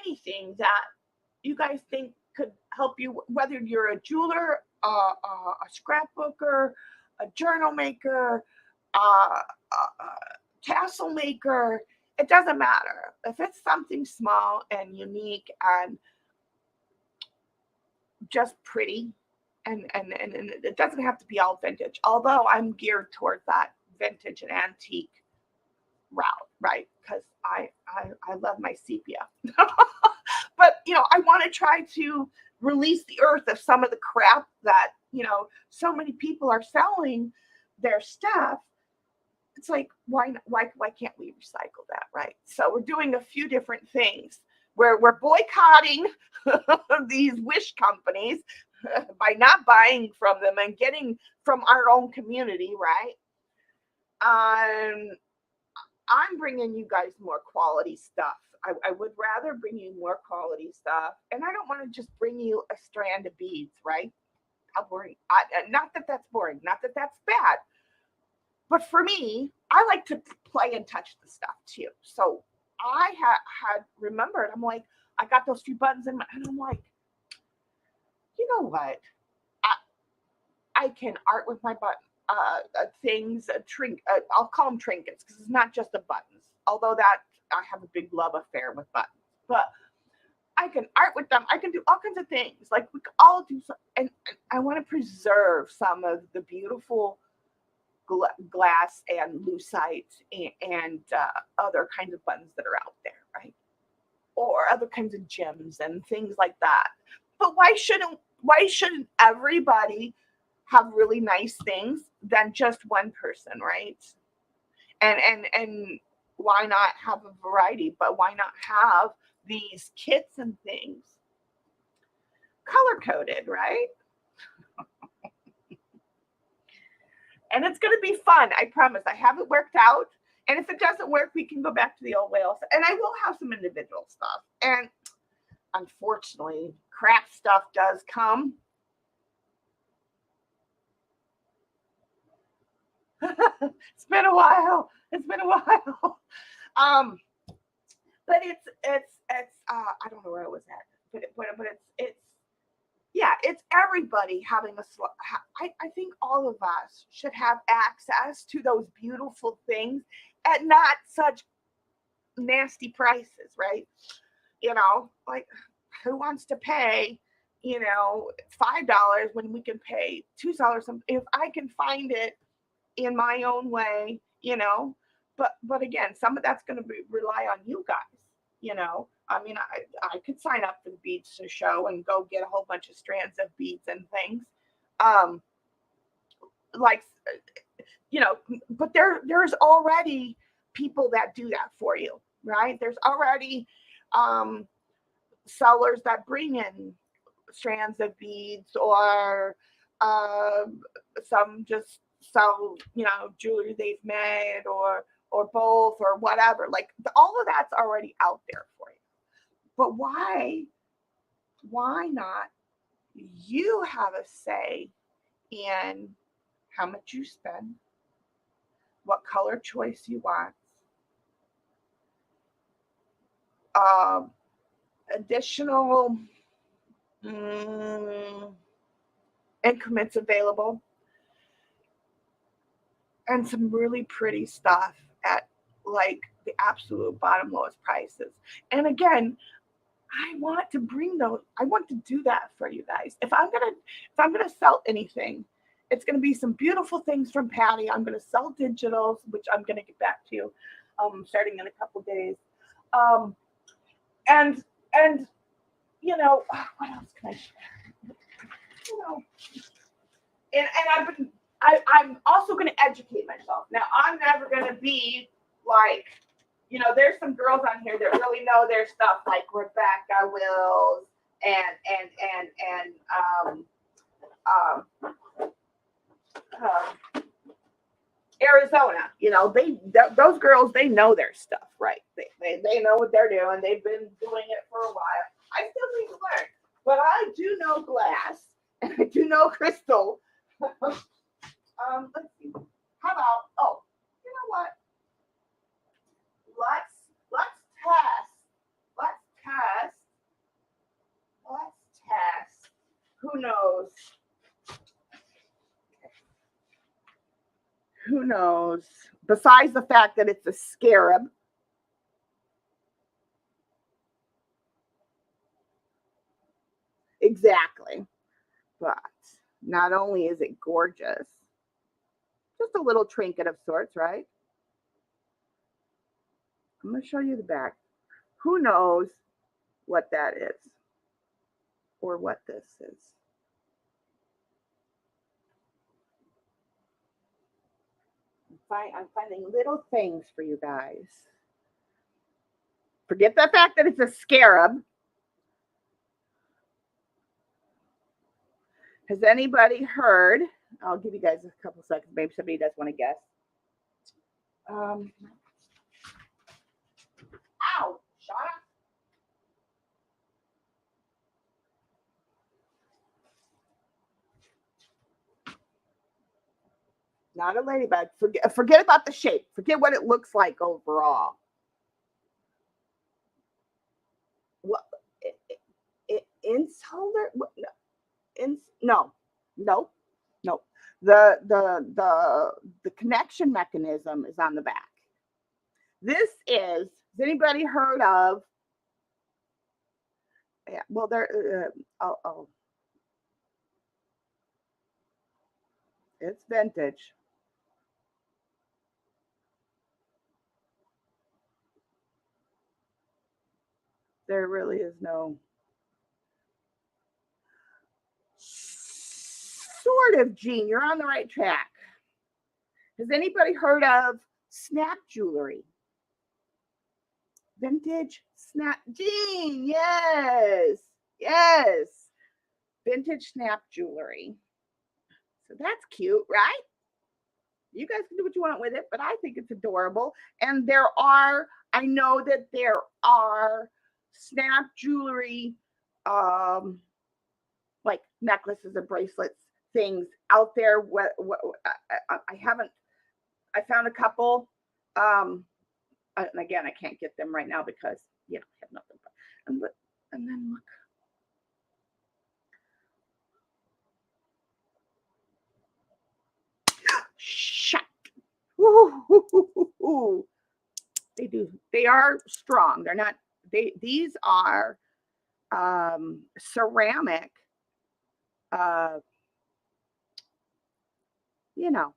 anything that you guys think could help you, whether you're a jeweler, a scrapbooker, a journal maker, a tassel maker. It doesn't matter. If it's something small and unique and just pretty, and it doesn't have to be all vintage, although I'm geared towards that vintage and antique route, right? Because I love my sepia. But I want to try to release the earth of some of the crap that so many people are selling their stuff. It's like, why can't we recycle that, right? So we're doing a few different things where we're boycotting these wish companies by not buying from them and getting from our own community, right? I'm bringing you guys more quality stuff. I would rather bring you more quality stuff, and I don't want to just bring you a strand of beads, right? How boring. Not that that's boring, not that that's bad, but for me, I like to play and touch the stuff too. So I had remembered, I'm like, I got those few buttons in my, and I'm like, you know what? I can art with my button things, I'll call them trinkets because it's not just the buttons. Although that I have a big love affair with buttons, but I can art with them. I can do all kinds of things. Like we can all do some, and I want to preserve some of the beautiful glass and lucite and other kinds of buttons that are out there, right? Or other kinds of gems and things like that. But why shouldn't everybody have really nice things than just one person, right? And why not have a variety? But why not have these kits and things color coded, right? And it's going to be fun. I promise. I have it worked out. And if it doesn't work, we can go back to the old way also. And I will have some individual stuff. And unfortunately, crap stuff does come. It's been a while. It's been a while. Um, but it's I don't know where I was at, but it's yeah, it's everybody having I think all of us should have access to those beautiful things at not such nasty prices, right? Like who wants to pay, $5 when we can pay $2 something if I can find it in my own way, but again, some of that's going to rely on you guys, I mean, I could sign up for the beads to show and go get a whole bunch of strands of beads and things, um like, but there's already people that do that for you, right? There's already um sellers that bring in strands of beads, or some just sell, jewelry they've made, or both, or whatever. Like all of that's already out there for you. But why not you have a say in how much you spend, what color choice you want, um, additional mm, increments available, and some really pretty stuff at like the absolute bottom lowest prices. And again, I want to bring those. I want to do that for you guys. If I'm gonna sell anything, it's gonna be some beautiful things from Patty. I'm gonna sell digitals, which I'm gonna get back to, starting in a couple days. Um, and and what else can I share? You know, and I'm also gonna educate myself. Now I'm never gonna be like, there's some girls on here that really know their stuff, like Rebecca Wills and Arizona. Those girls, they know their stuff, right? They know what they're doing. They've been doing it for a while. I still need to learn. But I do know glass and I do know crystal. Let's see. How about, oh, you know what? Let's test. Let's test. Let's test. Who knows? Who knows? Besides the fact that it's a scarab. Exactly. But not only is it gorgeous, just a little trinket of sorts, right? I'm going to show you the back. Who knows what that is or what this is? I'm finding little things for you guys. Forget the fact that it's a scarab. Has anybody heard? I'll give you guys a couple seconds. Maybe somebody does want to guess. Ow! Shut up. Not a ladybug. Forget about the shape. Forget what it looks like overall. What? Insular? No, no, no. The connection mechanism is on the back. This is. Has anybody heard of? Yeah. Well, it's vintage. There really is no. Sort of, Gene. You're on the right track. Has anybody heard of snap jewelry? Vintage snap, Gene. Yes, yes. Vintage snap jewelry. So that's cute, right? You guys can do what you want with it, but I think it's adorable. And I know that there are snap jewelry, like necklaces and bracelets, things out there. I haven't. I found a couple. And again, I can't get them right now because I have nothing. And then look. Shut. They do. They are strong. They're not. These are ceramic. Uh, you know.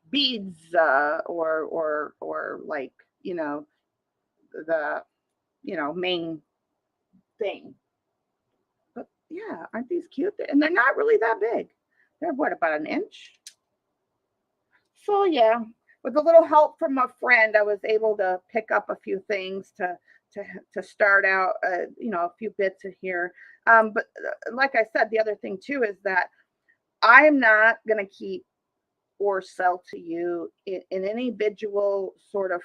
Beads or like the main thing. But yeah, aren't these cute? And they're not really that big. They're what, about an inch? So yeah, with a little help from a friend, I was able to pick up a few things to to start out, a few bits in here. But like I said, the other thing too is that I'm not gonna keep or sell to you in any individual sort of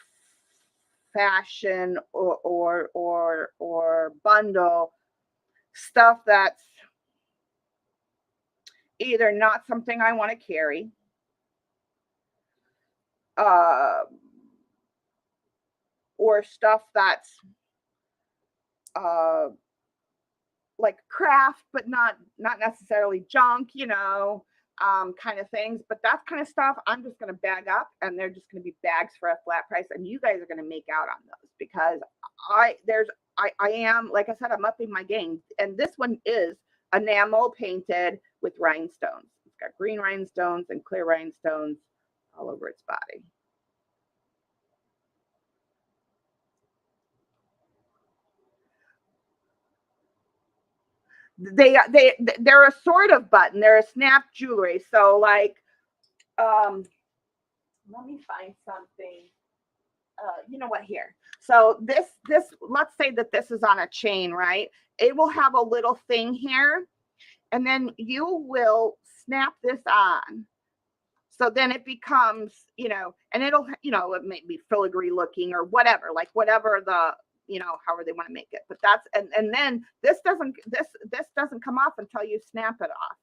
fashion or bundle stuff that's either not something I want to carry, uh, or stuff that's uh, like craft, but not necessarily junk, kind of things. But that kind of stuff, I'm just going to bag up, and they're just going to be bags for a flat price, and you guys are going to make out on those because I am, like I said, I'm upping my game, and this one is enamel painted with rhinestones. It's got green rhinestones and clear rhinestones all over its body. They're a sort of button. They're a snap jewelry. So like, let me find something. You know what, here. So this let's say that this is on a chain, right? It will have a little thing here, and then you will snap this on. So then it becomes, and it'll, it may be filigree looking or whatever, like whatever the, however they want to make it. But that's, and then this doesn't come off until you snap it off.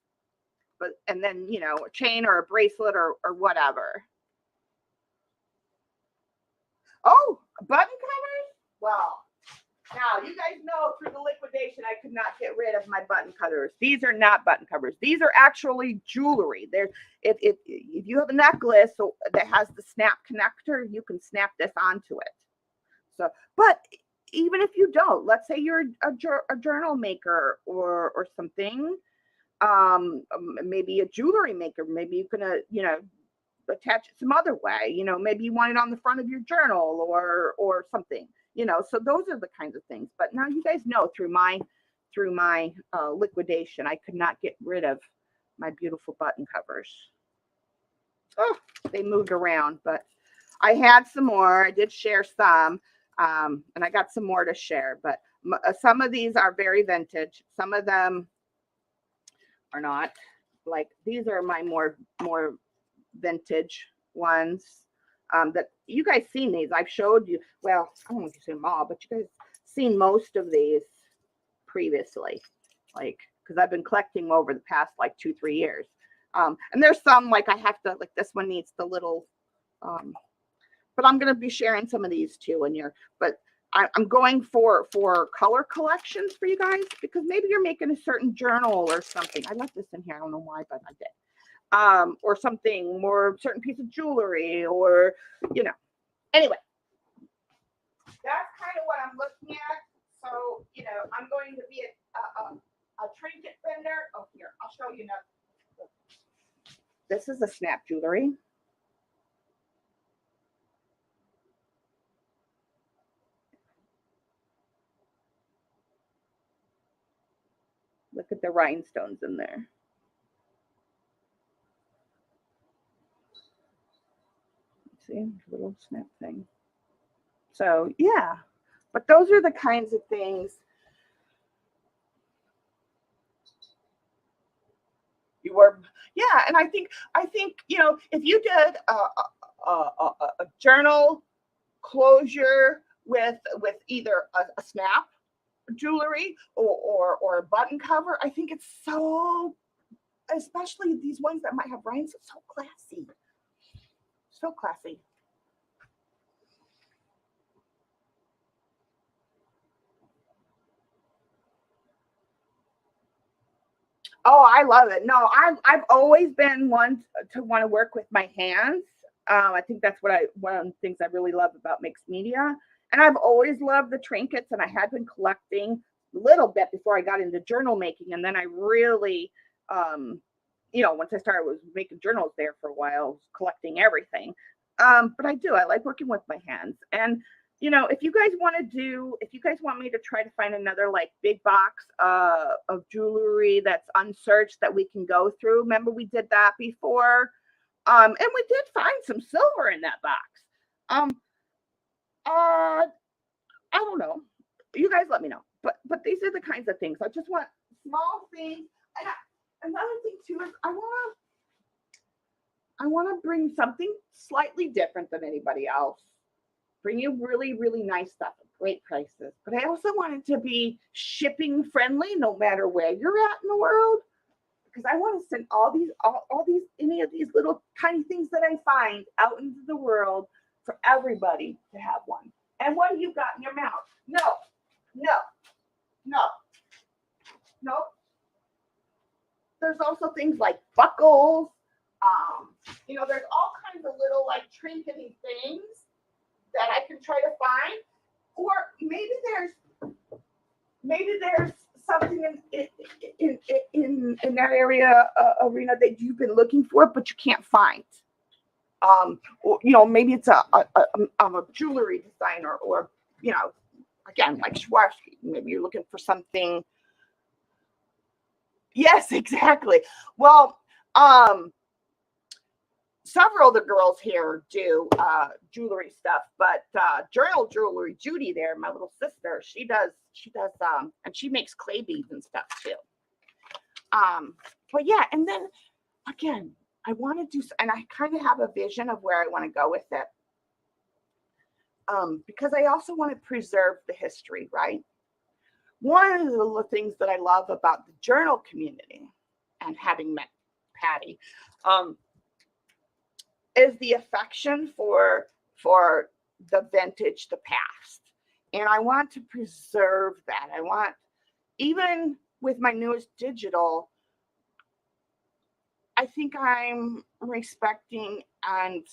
But, and then, a chain or a bracelet or whatever. Oh, button covers? Well, now you guys know through the liquidation, I could not get rid of my button cutters. These are not button covers. These are actually jewelry. If you have a necklace that has the snap connector, you can snap this onto it. So, but even if you don't, let's say you're a journal maker or something, maybe a jewelry maker, maybe you can, attach it some other way, maybe you want it on the front of your journal or something, so those are the kinds of things. But now you guys know through my liquidation, I could not get rid of my beautiful button covers. Oh, they moved around, but I had some more. I did share some, and I got some more to share, but some of these are very vintage. Some of them are not. Like these are my more vintage ones that you guys seen these. I've showed you, well, I don't know if you've seen them all, but you guys seen most of these previously, like, because I've been collecting over the past like 2-3 years. And there's some like I have to, like this one needs the little but I'm going to be sharing some of these too in here. But I'm going for color collections for you guys, because maybe you're making a certain journal or something. I left this in here, I don't know why, but I did. Or something, or certain piece of jewelry, or anyway, that's kind of what I'm looking at. So I'm going to be a trinket vendor. Oh, here, I'll show you now. This is a snap jewelry. Look at the rhinestones in there. See, little snap thing. So yeah, but those are the kinds of things you were. Yeah, and I think if you did a journal closure with either a snap jewelry or a button cover, I think it's so, especially these ones that might have rhinestones, so classy. So classy. Oh, I love it. No, I've always been one to want to work with my hands. I think that's one of the things I really love about mixed media. And I've always loved the trinkets, and I had been collecting a little bit before I got into journal making. And then I really, once I started was making journals there for a while, collecting everything. But I like working with my hands. And if you guys want me to try to find another like big box of jewelry that's unsearched that we can go through. Remember we did that before. And we did find some silver in that box. I don't know. You guys let me know. But these are the kinds of things. I just want small things. And another thing too is I want to bring something slightly different than anybody else. Bring you really, really nice stuff at great prices. But I also want it to be shipping friendly no matter where you're at in the world. Because I want to send all these, any of these little tiny things that I find out into the world for everybody to have one. And what do you got in your mouth? No. There's also things like buckles. There's all kinds of little like trinkety things that I can try to find, or maybe there's something in that area arena that you've been looking for but you can't find. Or maybe it's a jewelry designer, or again like Swarovski. Maybe you're looking for something. Yes, exactly. Well, several of the girls here do jewelry stuff, but journal jewelry, Judy there, my little sister, she does and she makes clay beads and stuff too. But yeah, and then again, I want to do, and I kind of have a vision of where I want to go with it. Because I also want to preserve the history, right? One of the things that I love about the journal community and having met Patty is the affection for the vintage, the past. And I want to preserve that. I want, even with my newest digital, I think I'm respecting and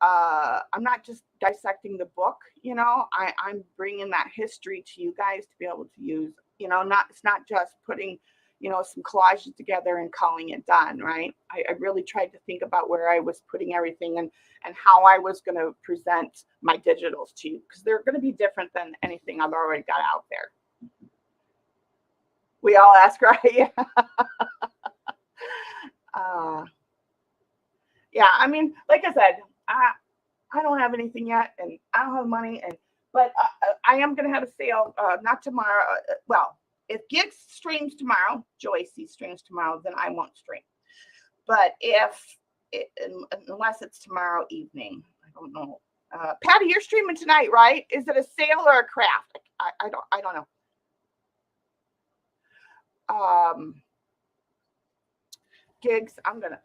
I'm not just dissecting the book, I'm bringing that history to you guys to be able to use, it's not just putting, some collages together and calling it done, right? I really tried to think about where I was putting everything and how I was going to present my digitals to you, because they're going to be different than anything I've already got out there. We all ask, right? Yeah. Yeah, I mean, like I said, I don't have anything yet, and I don't have money, but I am going to have a sale, not tomorrow. Well, if Gigs streams tomorrow, Joycey streams tomorrow, then I won't stream. But unless it's tomorrow evening, I don't know. Patty, you're streaming tonight, right? Is it a sale or a craft? I don't know. Gigs, I'm gonna.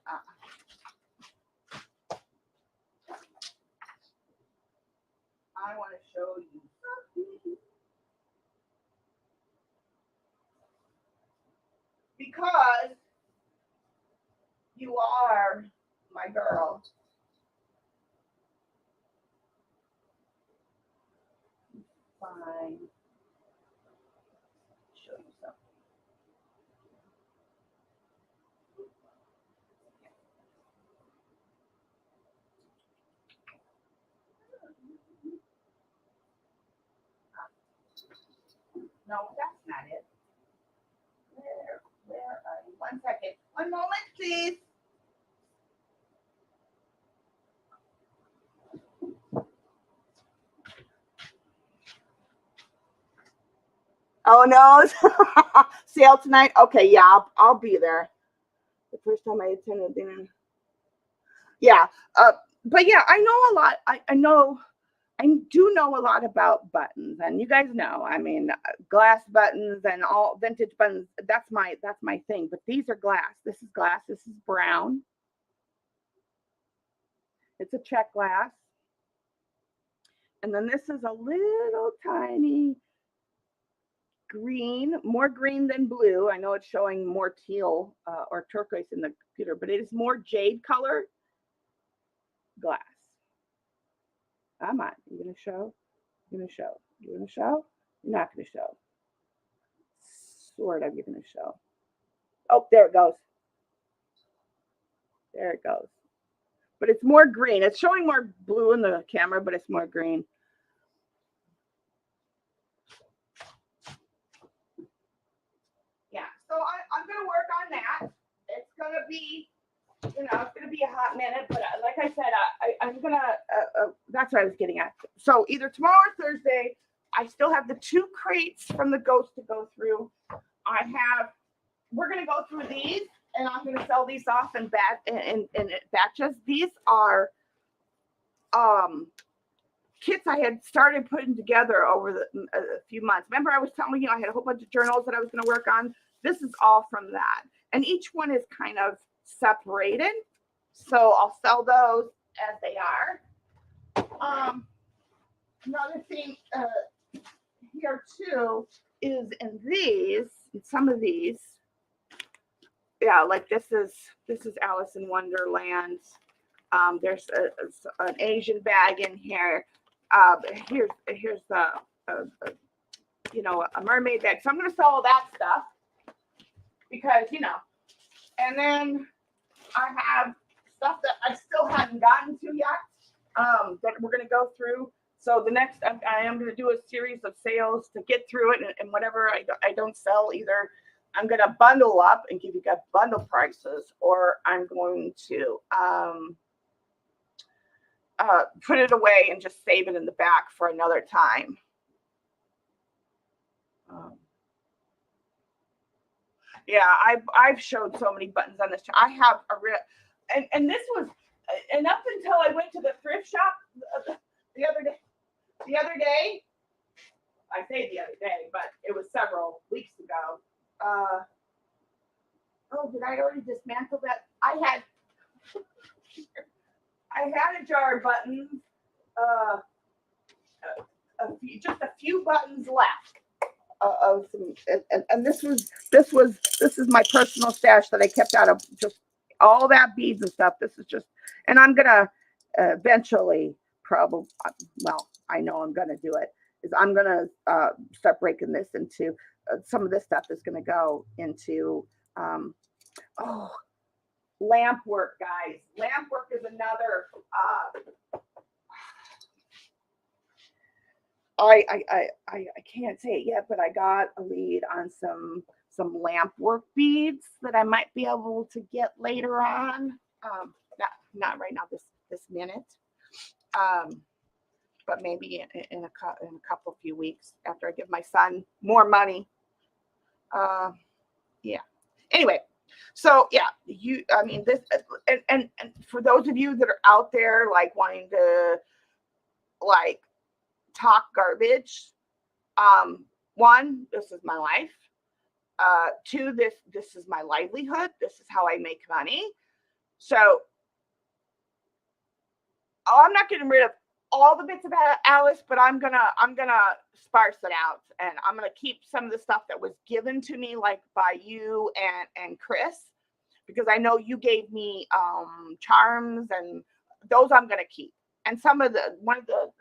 I want to show you something, because you are my girl. Fine. Show you something. No, that's not it. Where are you? 1 second. 1 moment, please. Oh no, sale tonight. Okay, yeah, I'll be there. The first time I attended dinner. Yeah, but yeah, I know a lot. I do know a lot about buttons, and you guys know. I mean, glass buttons and all vintage buttons. That's my thing. But these are glass. This is glass. This is brown. It's a check glass, and then this is a little tiny green, more green than blue. I know it's showing more teal or turquoise in the computer, but it is more jade color glass. Come on, you gonna show? You're gonna show? You're gonna show? You're not gonna show. Sort of, you're gonna show. Oh, there it goes. There it goes. But it's more green. It's showing more blue in the camera, but it's more green. Yeah, so I'm gonna work on that. It's gonna be, it's gonna be a hot minute, but like I said, I'm gonna. That's what I was getting at. So either tomorrow or Thursday, I still have the 2 crates from the Ghost to go through. We're gonna go through these, and I'm gonna sell these off in batches. These are kits I had started putting together over a few months. Remember, I was telling you I had a whole bunch of journals that I was going to work on. This is all from that, and each one is kind of separated, so I'll sell those as they are. Another thing here too is in some of these. Yeah, like this is Alice in Wonderland. There's an Asian bag in here. Here's the a mermaid bag. So I'm gonna sell all that stuff because and then I have stuff that I still haven't gotten to yet that we're gonna go through. So the next I am gonna do a series of sales to get through it, and whatever I don't sell, either I'm gonna bundle up and give you guys bundle prices, or I'm going to put it away and just save it in the back for another time. Yeah, I've showed so many buttons on this. I have and this was, and up until I went to the thrift shop the other day, the other day, I say the other day, but it was several weeks ago. Oh, did I already dismantle that? I had a jar of buttons, uh, just a few buttons left. Of some, and this is my personal stash that I kept out of just all that beads and stuff. This is just, and I'm gonna eventually probably, well, I know I'm gonna do it. Is I'm gonna start breaking this into some of this stuff is gonna go into oh, lamp work, guys. Lamp work is another. I can't say it yet, but I got a lead on some lamp work beads that I might be able to get later on. Not right now, this minute. But maybe in a couple few weeks after I give my son more money. Yeah. Anyway, so yeah, I mean this, and for those of you that are out there like wanting to like talk garbage, one, this is my life. Two, this is my livelihood. This is how I make money. So I'm not getting rid of all the bits about Alice, but I'm gonna sparse it out, and I'm gonna keep some of the stuff that was given to me, like by you and Chris, because I know you gave me charms, and those I'm gonna keep, and some of one of the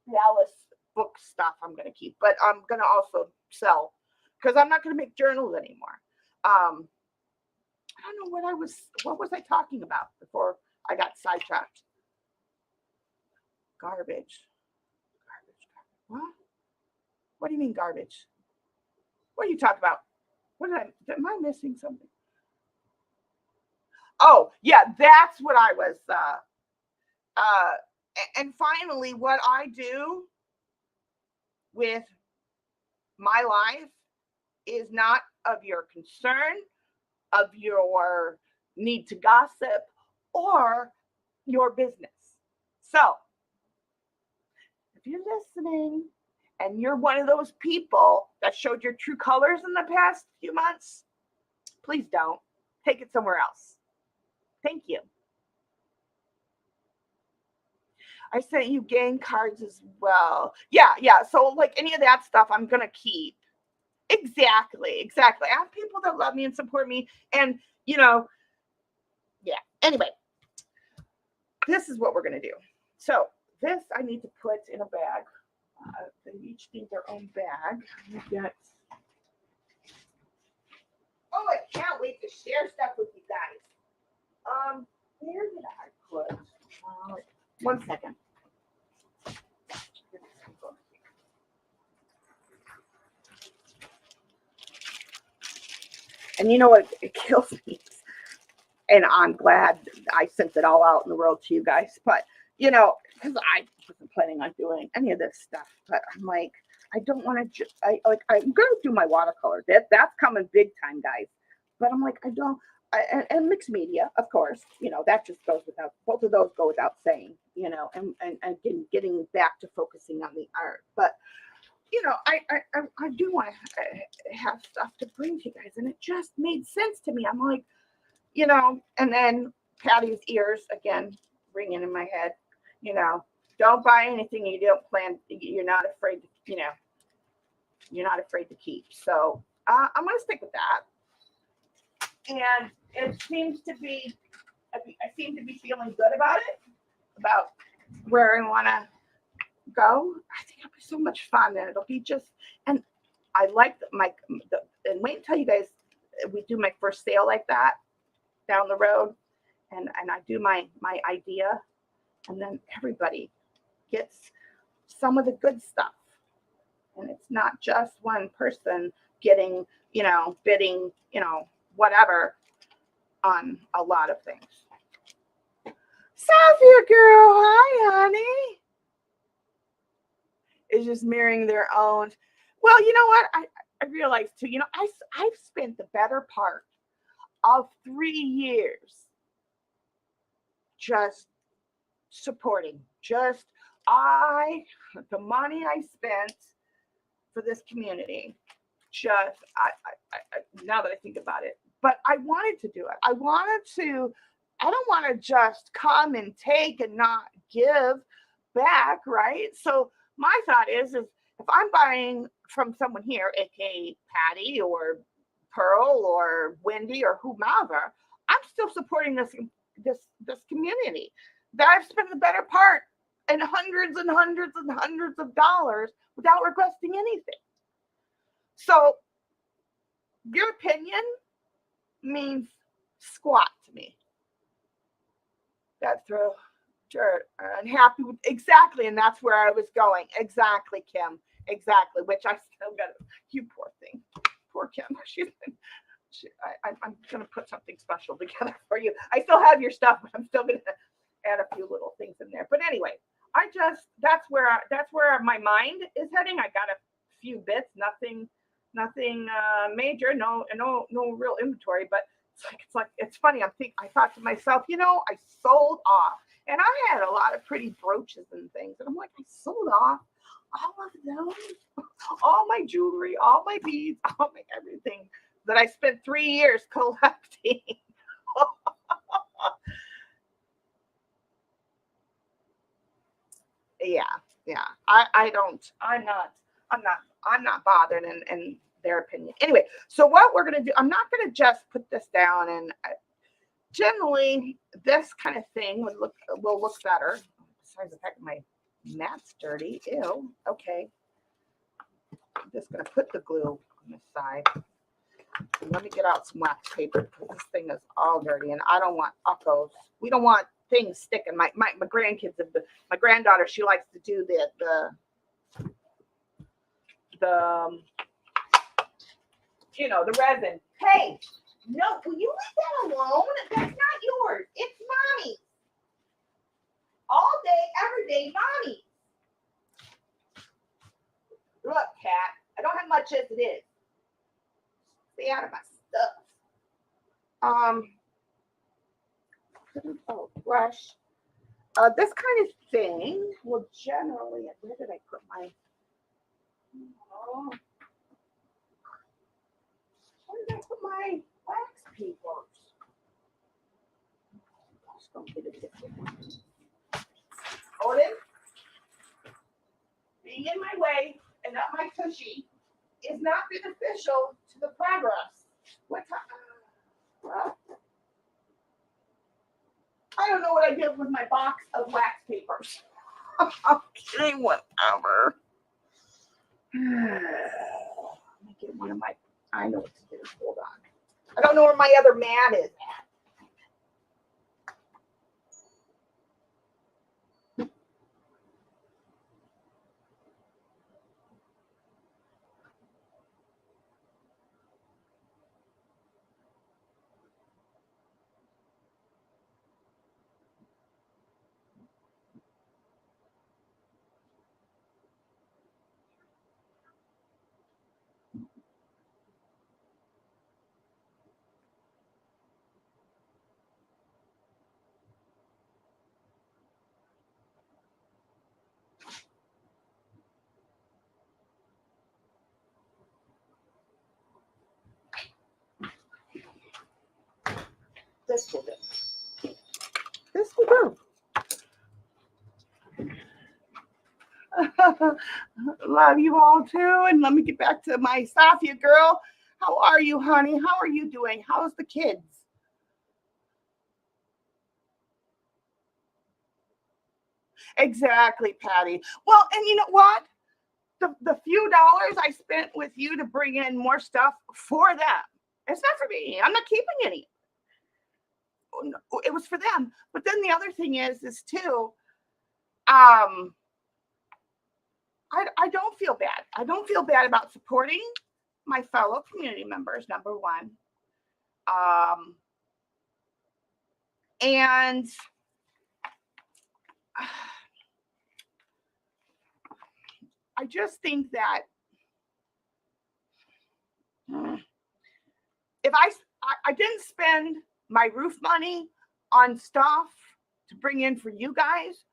Alice book stuff I'm gonna keep, but I'm gonna also sell because I'm not gonna make journals anymore. I don't know what was I talking about before I got sidetracked. Garbage. What? What do you mean garbage? What are you talking about? Am I missing something? Oh, yeah, that's what I was. And finally, what I do with my life is not of your concern, of your need to gossip, or your business. So, if you're listening and you're one of those people that showed your true colors in the past few months, please don't. Take it somewhere else. Thank you. I sent you gang cards as well. Yeah. So like any of that stuff, I'm going to keep. Exactly. I have people that love me and support me. And, yeah. Anyway, this is what we're going to do. So this I need to put in a bag. They each need their own bag. Oh, I can't wait to share stuff with you guys. Where did I put? One second. And you know what? It kills me. And I'm glad I sent it all out in the world to you guys. But, because I wasn't planning on doing any of this stuff. But I'm like, I don't want to I'm going to do my watercolor. That's coming big time, guys. But I'm like, and mixed media, of course, that just goes without, both of those go without saying, and getting back to focusing on the art. But, I do want to have stuff to bring to you guys. And it just made sense to me. I'm like, and then Patty's ears again ringing in my head, don't buy anything you don't plan, you're not afraid to, you're not afraid to keep. So I'm going to stick with that. And it seems to be, I seem to be feeling good about it, about where I want to go. I think it'll be so much fun, and it'll be just, and I like and wait until you guys, we do my first sale like that down the road, and I do my idea, and then everybody gets some of the good stuff, and it's not just one person getting, bidding, whatever on a lot of things. Sophia girl, hi honey. Is just mirroring their own. Well, you know what? I realized too, I've spent the better part of 3 years just supporting. The money I spent for this community, just, now that I think about it, but I wanted to do it. I don't want to just come and take and not give back, right? So my thought is if I'm buying from someone here, aka Patty or Pearl or Wendy or whomever, I'm still supporting this community that I've spent the better part and hundreds and hundreds and hundreds of dollars without requesting anything. So your opinion means squat to me. That throw dirt. Unhappy with exactly, and that's where I was going. Exactly, Kim. Exactly. Which I still got. You poor thing. Poor Kim. I'm gonna put something special together for you. I still have your stuff, but I'm still gonna add a few little things in there. But anyway, that's where my mind is heading. I got a few bits, nothing major, no real inventory, but it's funny. I thought to myself, I sold off, and I had a lot of pretty brooches and things, and I'm like, I sold off all of those, all my jewelry, all my beads, all my everything that I spent 3 years collecting. Yeah. I'm not bothered in their opinion. Anyway, so what we're gonna do, I'm not gonna just put this down, and generally this kind of thing will look better. Besides the fact that my mat's dirty. Ew. Okay. I'm just gonna put the glue on the side. Let me get out some wax paper because this thing is all dirty, and I don't want uckos. We don't want things sticking. My grandkids my granddaughter, she likes to do the the resin. Hey, no, will you leave that alone? That's not yours. It's mommy. All day, every day, mommy. Look, cat, I don't have much as it is. Stay out of my stuff. Brush. This kind of thing will generally, where did I put my, where did I put my wax papers? Let's go get a different one. Odin, being in my way and not my tushy is not beneficial to the progress. What time? I don't know what I did with my box of wax papers. I'm kidding, whatever. Let me get one of my, I know what to do. Hold on. I don't know where my other mat is at. This will do. This will do. Love you all too. And let me get back to my Safia girl. How are you, honey? How are you doing? How's the kids? Exactly, Patty. Well, and you know what? The few dollars I spent with you to bring in more stuff for them. It's not for me. I'm not keeping any. It was for them. But then the other thing is too, I don't feel bad. I don't feel bad about supporting my fellow community members, number one. And I just think that if I didn't spend my roof money on stuff to bring in for you guys,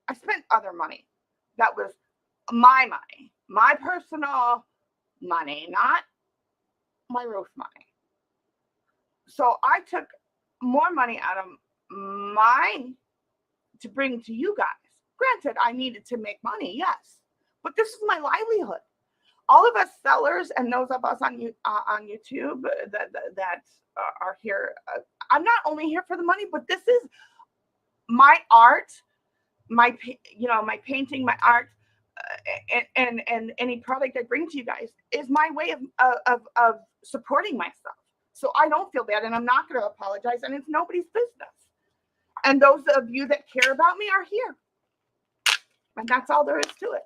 I spent other money. That was my money, my personal money, not my roof money. So I took more money out of mine to bring to you guys. Granted, I needed to make money, yes, but this is my livelihood. All of us sellers and those of us on YouTube that are here, I'm not only here for the money, but this is my art, my my painting, my art, and any product I bring to you guys is my way of supporting myself. So I don't feel bad, and I'm not going to apologize, and it's nobody's business. And those of you that care about me are here, and that's all there is to it.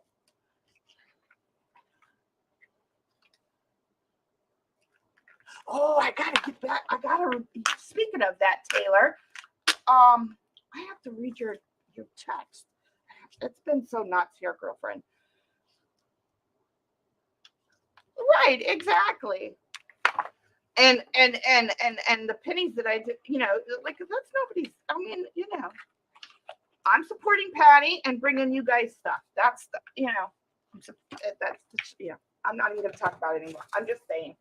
Oh, I gotta get back. Speaking of that, Taylor, I have to read your text. It's been so nuts here, girlfriend. Right, exactly. And the pennies that I did, like that's nobody's. I mean, I'm supporting Patty and bringing you guys stuff. That's I'm not even going to talk about it anymore. I'm just saying.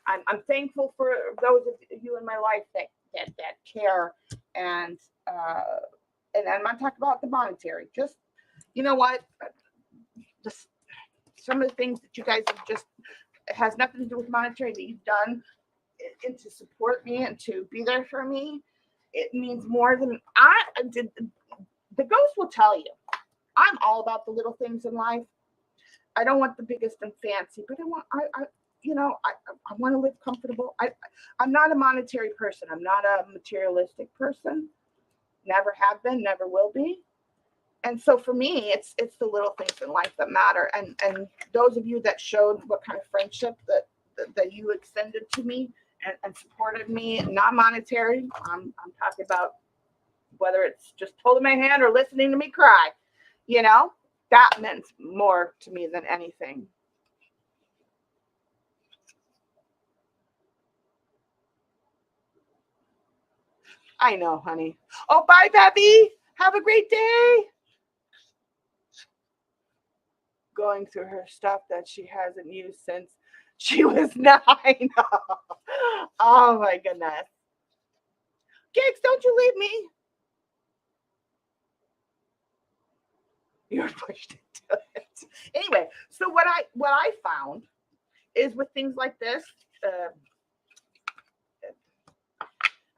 I'm thankful for those of you in my life that care, and I'm not talking about the monetary. Just what, just some of the things that you guys have just, it has nothing to do with monetary, that you've done and to support me and to be there for me. It means more than I did. The ghost will tell you. I'm all about the little things in life. I don't want the biggest and fancy, but I want to live comfortable. I'm not a monetary person. I'm not a materialistic person. Never have been, never will be. And so for me, it's the little things in life that matter. And those of you that showed what kind of friendship that you extended to me and supported me, not monetary. I'm talking about whether it's just holding my hand or listening to me cry. That meant more to me than anything. I know, honey. Oh, bye, Bevy. Have a great day. Going through her stuff that she hasn't used since she was 9. Oh, my goodness. Gigs, don't you leave me. You're pushed into it. Anyway, so what I found is with things like this,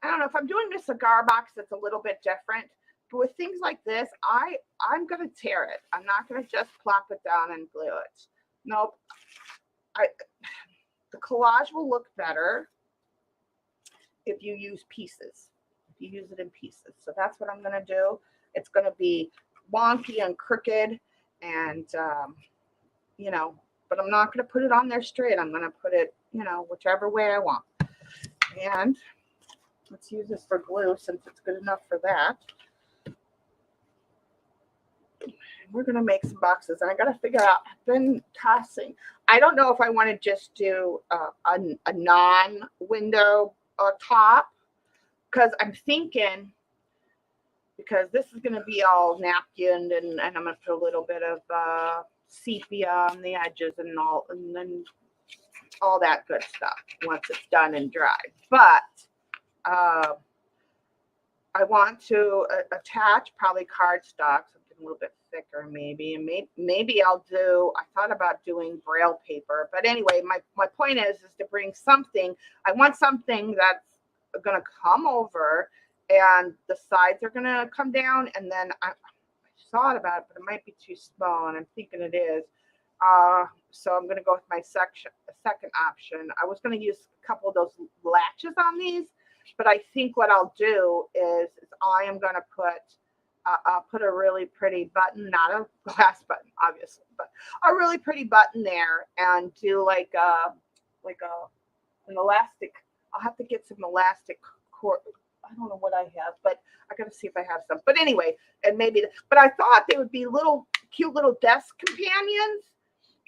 I don't know if I'm doing a cigar box that's a little bit different, but with things like this, I'm gonna tear it. I'm not gonna just plop it down and glue it. Nope. The collage will look better if you use pieces. If you use it in pieces. So that's what I'm gonna do. It's gonna be wonky and crooked, and but I'm not gonna put it on there straight. I'm gonna put it, whichever way I want. And let's use this for glue since it's good enough for that. We're going to make some boxes, and I got to figure out, I've been tossing. I don't know if I want to just do a non-window top, because I'm thinking, because this is going to be all napkined, and I'm going to put a little bit of sepia on the edges and then all that good stuff once it's done and dried. But I want to attach probably cardstock, something a little bit thicker maybe, and maybe I'll do, I thought about doing Braille paper, but anyway, my point is to bring something. I want something that's going to come over and the sides are going to come down, and then I thought about it, but it might be too small, and I'm thinking it is. So I'm going to go with my second option. I was going to use a couple of those latches on these, but I think what I'll do is I am going to put a really pretty button, not a glass button, obviously, but a really pretty button there, and do like an elastic. I'll have to get some elastic cord. I don't know what I have, but I got to see if I have some. But anyway, but I thought they would be cute little desk companions,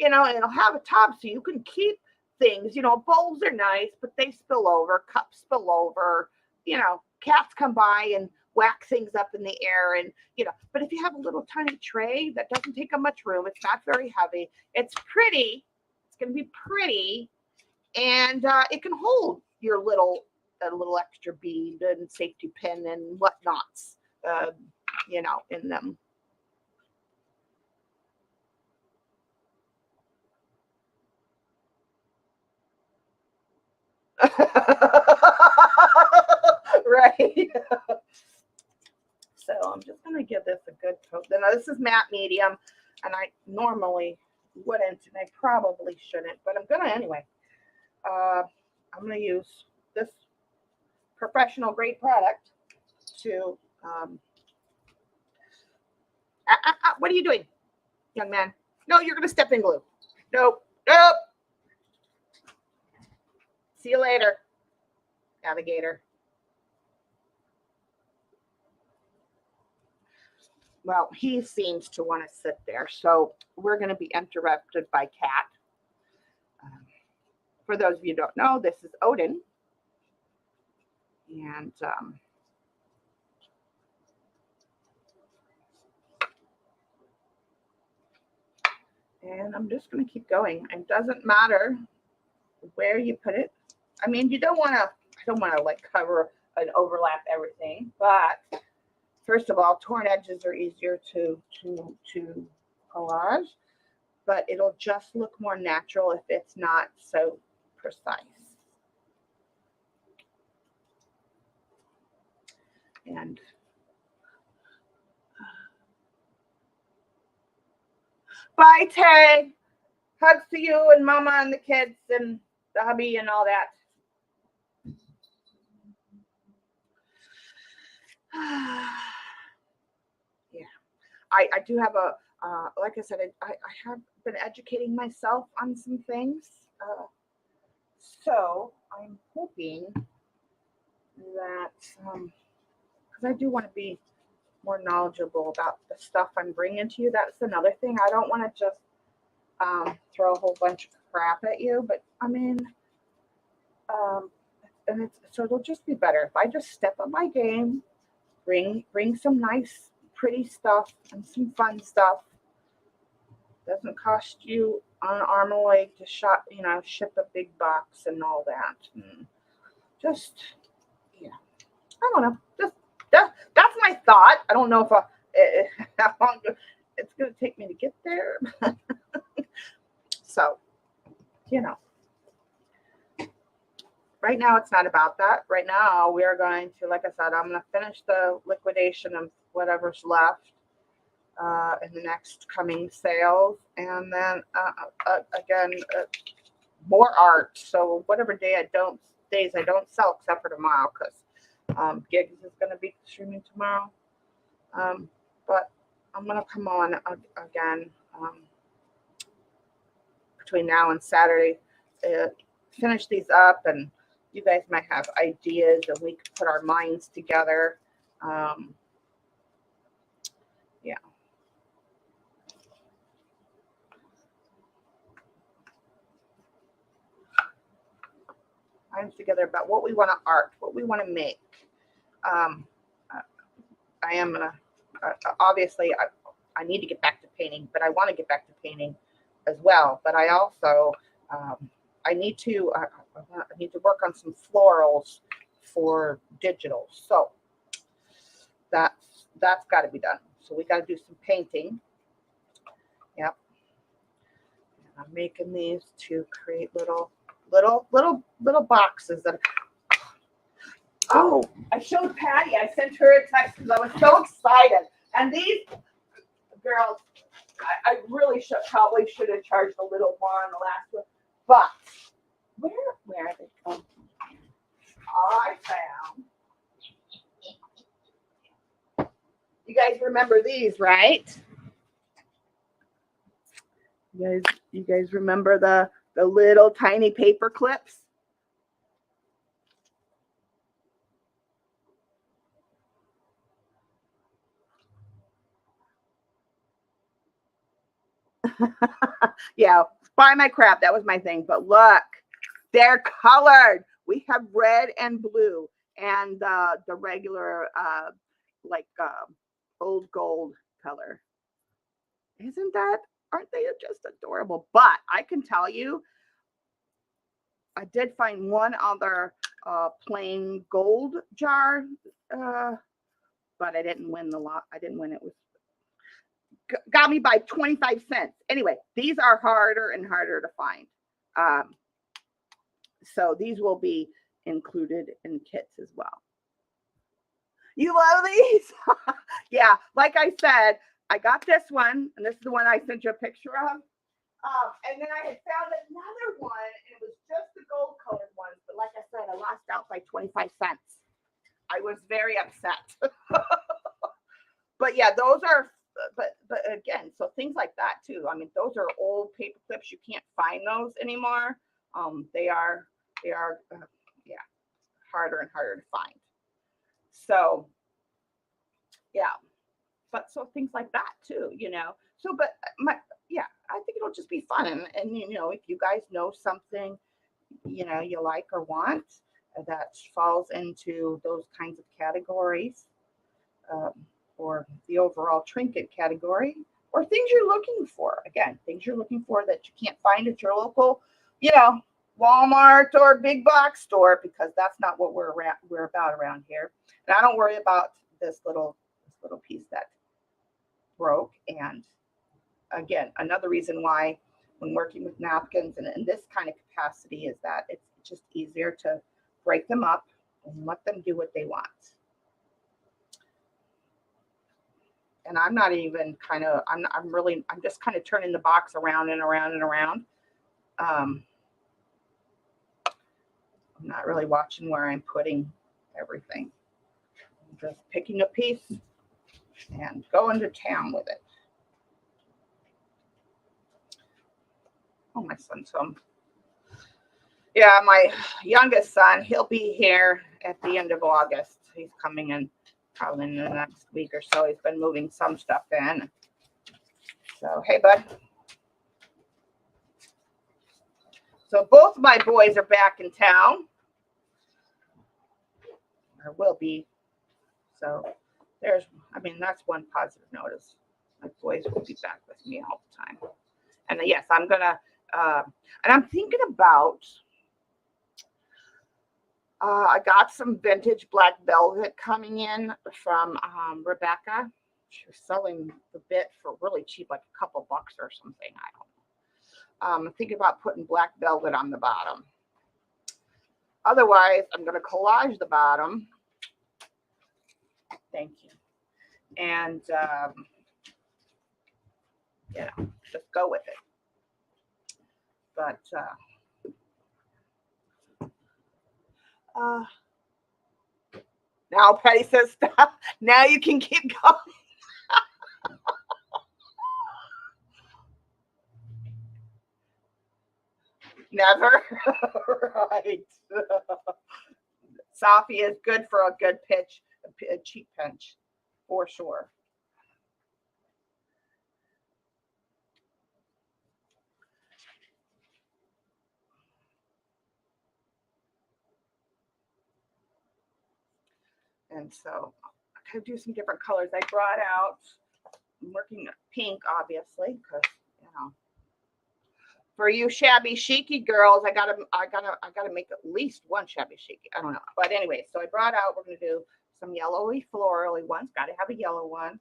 and it'll have a top so you can keep things. Bowls are nice, but they spill over, cups spill over, cats come by and whack things up in the air and, but if you have a little tiny tray that doesn't take up much room, it's not very heavy, it's pretty, it's going to be pretty, and it can hold your a little extra bead and safety pin and whatnots, in them. Right. So I'm just going to give this a good coat. Now, this is matte medium, and I normally wouldn't, and I probably shouldn't, but I'm going to anyway. I'm going to use this professional grade product to, what are you doing, young man? No, you're going to step in glue. Nope. Nope. See you later, alligator. Well, he seems to want to sit there, so we're going to be interrupted by Cat. For those of you who don't know, this is Odin. And I'm just going to keep going. It doesn't matter where you put it. I mean, I don't want to like cover and overlap everything, but first of all, torn edges are easier to collage, but it'll just look more natural if it's not so precise. And bye, Tay. Hugs to you and Mama and the kids and the hubby and all that. Yeah, I do have like I said, I have been educating myself on some things. So I'm hoping that, because I do want to be more knowledgeable about the stuff I'm bringing to you. That's another thing. I don't want to just throw a whole bunch of crap at you, but I mean, and so it'll just be better if I just step up my game, bring some nice, pretty stuff and some fun stuff. Doesn't cost you an arm and a leg to ship a big box and all that. And just, yeah, I don't know. Just that's my thought. I don't know how long it's going to take me to get there. So, right now it's not about that. Right now we are going to, like I said, I'm going to finish the liquidation of whatever's left in the next coming sales, and then again more art. So whatever days I don't sell except for tomorrow, because Gigs is going to be streaming tomorrow. But I'm going to come on again between now and Saturday, finish these up, and you guys might have ideas and we can put our minds together. Yeah. Minds together about what we want to art, what we want to make. I am going to, obviously, I need to get back to painting, but I want to get back to painting as well. But I also, I need to work on some florals for digital. So that's got to be done. So we got to do some painting. Yep. And I'm making these to create little boxes that. Oh, I showed Patty. I sent her a text because I was so excited. And these girls, I really probably should have charged a little more on the last one. But where are they from? I found. You guys remember these, right? You guys remember the little tiny paper clips? Yeah, buy my crap. That was my thing. But look, they're colored. We have red and blue, and the regular like old gold color. Isn't that, aren't they just adorable? But I can tell you, I did find one other plain gold jar, but I didn't win the lot. I didn't win. It was got me by 25 cents. Anyway, these are harder and harder to find. So these will be included in kits as well. You love these? Yeah, like I said, I got this one, and this is the one I sent you a picture of. And then I had found another one, and it was just the gold colored ones. But like I said, I lost out by 25 cents. I was very upset. But yeah, those are, but again, so things like that too. I mean, those are old paper clips. You can't find those anymore. They are, yeah, harder and harder to find. So yeah, but so things like that too, you know. So, but yeah, I think it'll just be fun. And you know, if you guys know something, you know, you like or want that falls into those kinds of categories, or the overall trinket category, or things you're looking for. Again, things you're looking for that you can't find at your local, you know, Walmart or big box store, because that's not what we're about around here. And I don't worry about this little piece that broke. And again, another reason why when working with napkins and in this kind of capacity is that it's just easier to break them up and let them do what they want. And I'm not even kind of, I'm just kind of turning the box around and around and around. I'm not really watching where I'm putting everything. I'm just picking a piece and going to town with it. Oh, my son's home. Yeah, my youngest son, he'll be here at the end of August. He's coming in probably in the next week or so. He's been moving some stuff in. So, hey, bud. So both my boys are back in town. Or will be. So there's, I mean, that's one positive notice. My boys will be back with me all the time. And yes, I'm going to, and I'm thinking about, I got some vintage black velvet coming in from Rebecca. She was selling the bit for really cheap, like a couple bucks or something. I don't know. I'm thinking about putting black velvet on the bottom. Otherwise, I'm going to collage the bottom. Thank you. And, you know, just go with it. But, now Patty says stop. Now you can keep going. Never. Right. Sophie is good for a good pitch, a cheap pinch, for sure. And so I could do some different colors. I brought out, I'm working pink, obviously, because, you know, for you shabby chicy girls, I gotta make at least one shabby chic. I don't know, but anyway, so I brought out. We're gonna do some yellowy florally ones. Got to have a yellow one.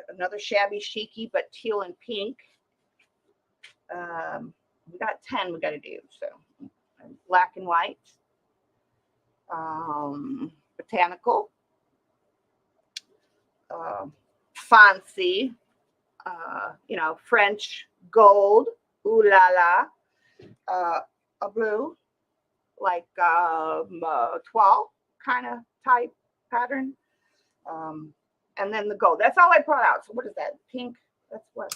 Another shabby chicy, but teal and pink. We got 10. We got to do so. Black and white. Botanical. Fancy. You know, French gold. Ooh la la. A blue, like 12 kind of type pattern. And then the gold. That's all I brought out. So what is that? Pink. That's what?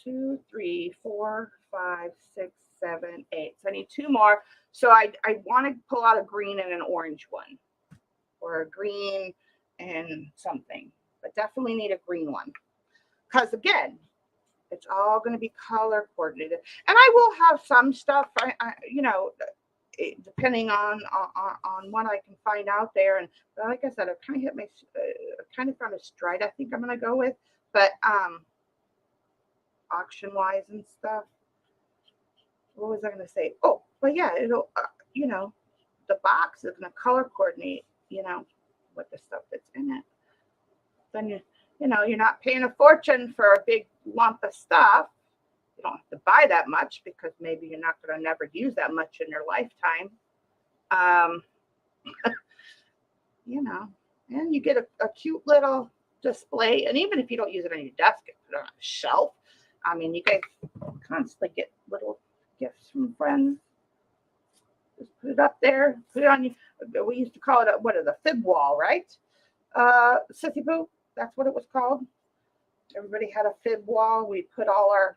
2, 3, 4, 5, 6, 7, 8. So I need 2 more. So I want to pull out a green and an orange one, or a green and something, but definitely need a green one. Because again, it's all going to be color coordinated. And I will have some stuff, you know, depending on what I can find out there. And like I said, I've kind of hit my kind of found a stride. I think I'm gonna go with, but auction wise and stuff. What was I gonna say? Oh, but yeah, it'll the box is gonna color coordinate. With the stuff that's in it. Then you're not paying a fortune for a big lump of stuff. You don't have to buy that much because maybe you're not going to never use that much in your lifetime. And you get a cute little display. And even if you don't use it on your desk, you put it on a shelf. I mean, you guys constantly get little gifts from friends. Just put it up there. Put it on. We used to call it the fib wall, right? Sissy Boo, that's what it was called. Everybody had a fib wall. We put all our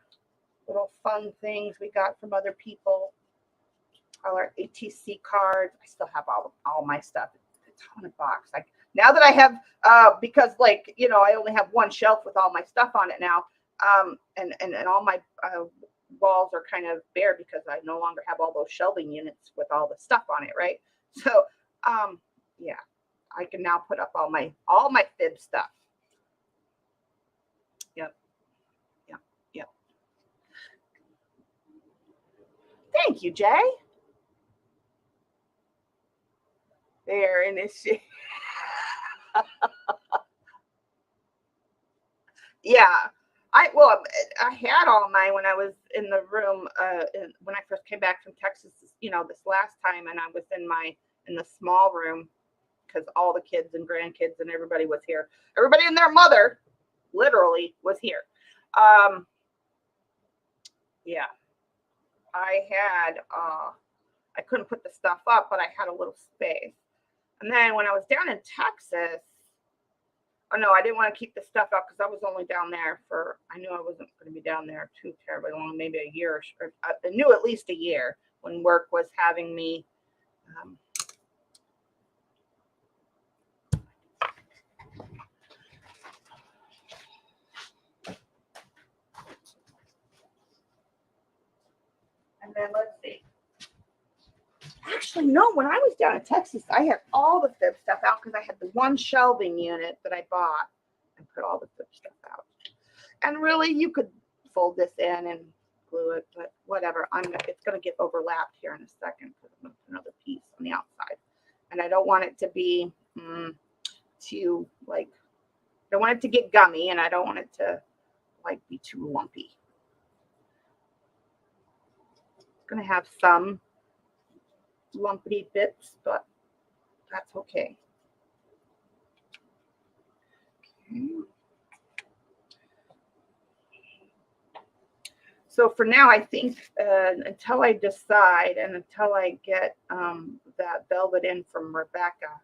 little fun things we got from other people, all our ATC cards. I still have all my stuff. It's on a box. Like now that I have, because I only have one shelf with all my stuff on it now, and all my walls are kind of bare because I no longer have all those shelving units with all the stuff on it, right? So, yeah, I can now put up all my fib stuff. Yep. Thank you, Jay. There in this shit. Yeah. I had all mine when I was in the room when I first came back from Texas, this last time, and I was in the small room because all the kids and grandkids and everybody was here. Everybody and their mother literally was here. Yeah. I couldn't put the stuff up, but I had a little space. And then when I was down in Texas, I didn't want to keep the stuff up because I was only down there I knew I wasn't going to be down there too terribly long, maybe a year, or I knew at least a year when work was having me. And then let's see. Actually, no, when I was down in Texas, I had all the fib stuff out because I had the one shelving unit that I bought and put all the fib stuff out. And really, you could fold this in and glue it, but whatever. It's going to get overlapped here in a second because I'm going to put another piece on the outside. And I don't want it to be too, I don't want it to get gummy, and I don't want it to, be too lumpy. It's going to have some lumpy bits, but that's okay. So for now, I think until I decide and until I get that velvet in from Rebecca,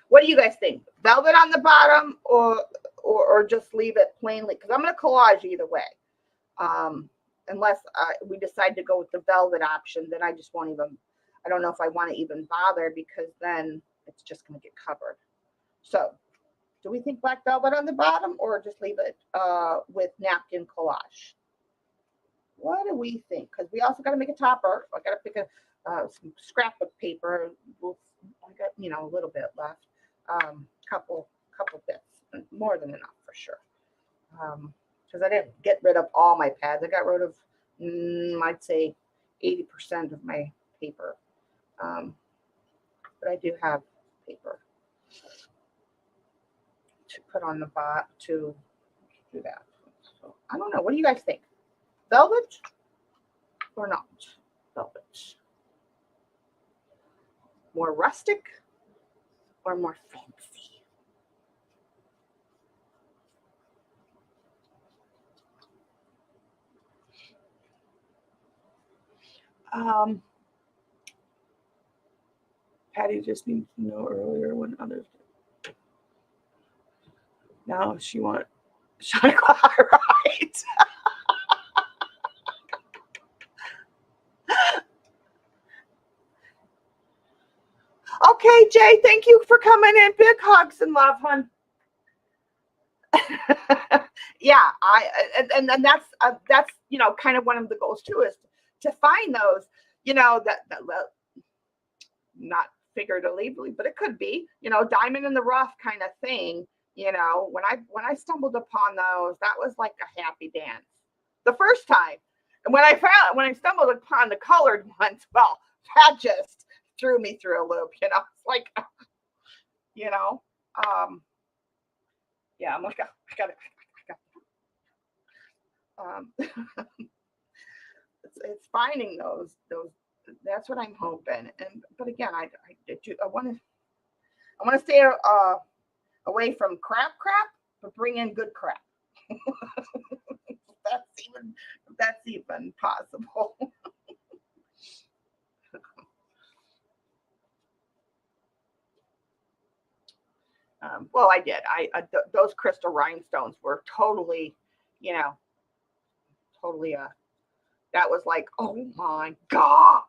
what do you guys think? Velvet on the bottom or just leave it plainly? Because I'm going to collage either way. Unless we decide to go with the velvet option, then I just won't even, I don't know if I want to even bother because then it's just going to get covered. So do we think black velvet on the bottom or just leave it with napkin collage? What do we think? Because we also got to make a topper. I got to pick some scrapbook paper. I got, a little bit left. Couple bits, more than enough for sure. Because I didn't get rid of all my pads. I got rid of, I'd say, 80% of my paper. But I do have paper to put on the bot to do that. So I don't know. What do you guys think? Velvet or not velvet? More rustic or more fancy? Patty just needs to know earlier when others do. Now she wants shot right. Okay, Jay, thank you for coming in. Big hugs and love, hon. Yeah, and that's kind of one of the goals too, is to find those, that not figuratively, but it could be, diamond in the rough kind of thing. When I stumbled upon those, that was like a happy dance the first time. And when I stumbled upon the colored ones, well, that just threw me through a loop. It's like, you know, um, yeah, I'm like, it's finding those. That's what I'm hoping. But again, I want to stay away from crap, but bring in good crap. That's even possible. Well, I did. Those crystal rhinestones were totally, you know, totally. That was like, oh my god.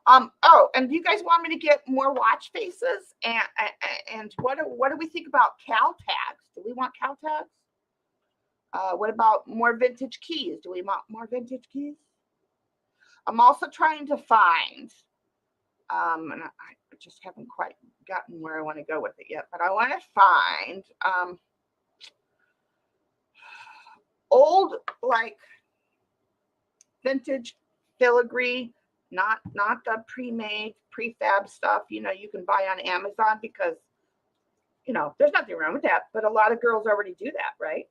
Oh, and do you guys want me to get more watch faces? And what do we think about cal tags? Do we want cal tags? What about more vintage keys? Do we want more vintage keys? I'm also trying to find, and I just haven't quite gotten where I want to go with it yet, but I want to find old, like, vintage filigree, not the pre-made prefab stuff you can buy on Amazon, because there's nothing wrong with that, but a lot of girls already do that, right?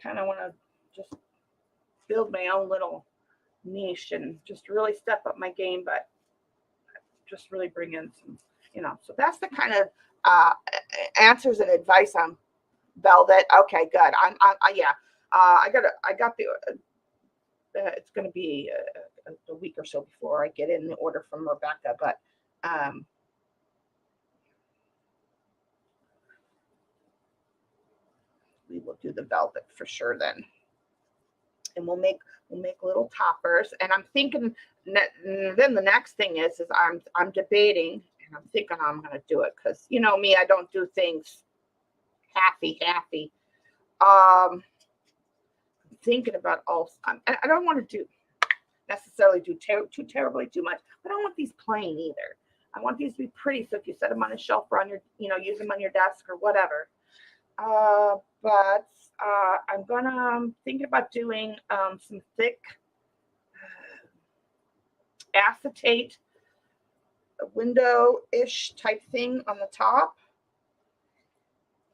Kind of want to just build my own little niche and just really step up my game, but just really bring in some. So that's the kind of answers and advice on velvet. Okay, good. Yeah. I got the. It's going to be a week or so before I get in the order from Rebecca, but we will do the velvet for sure then, and we'll make little toppers. And I'm thinking then the next thing is I'm debating, and I'm thinking I'm going to do it, because me, I don't do things happy. Thinking about all. I don't want to necessarily do too terribly too much, but I don't want these plain either. I want these to be pretty, so if you set them on a shelf or on your, use them on your desk or whatever. But I'm thinking about doing some thick acetate window-ish type thing on the top,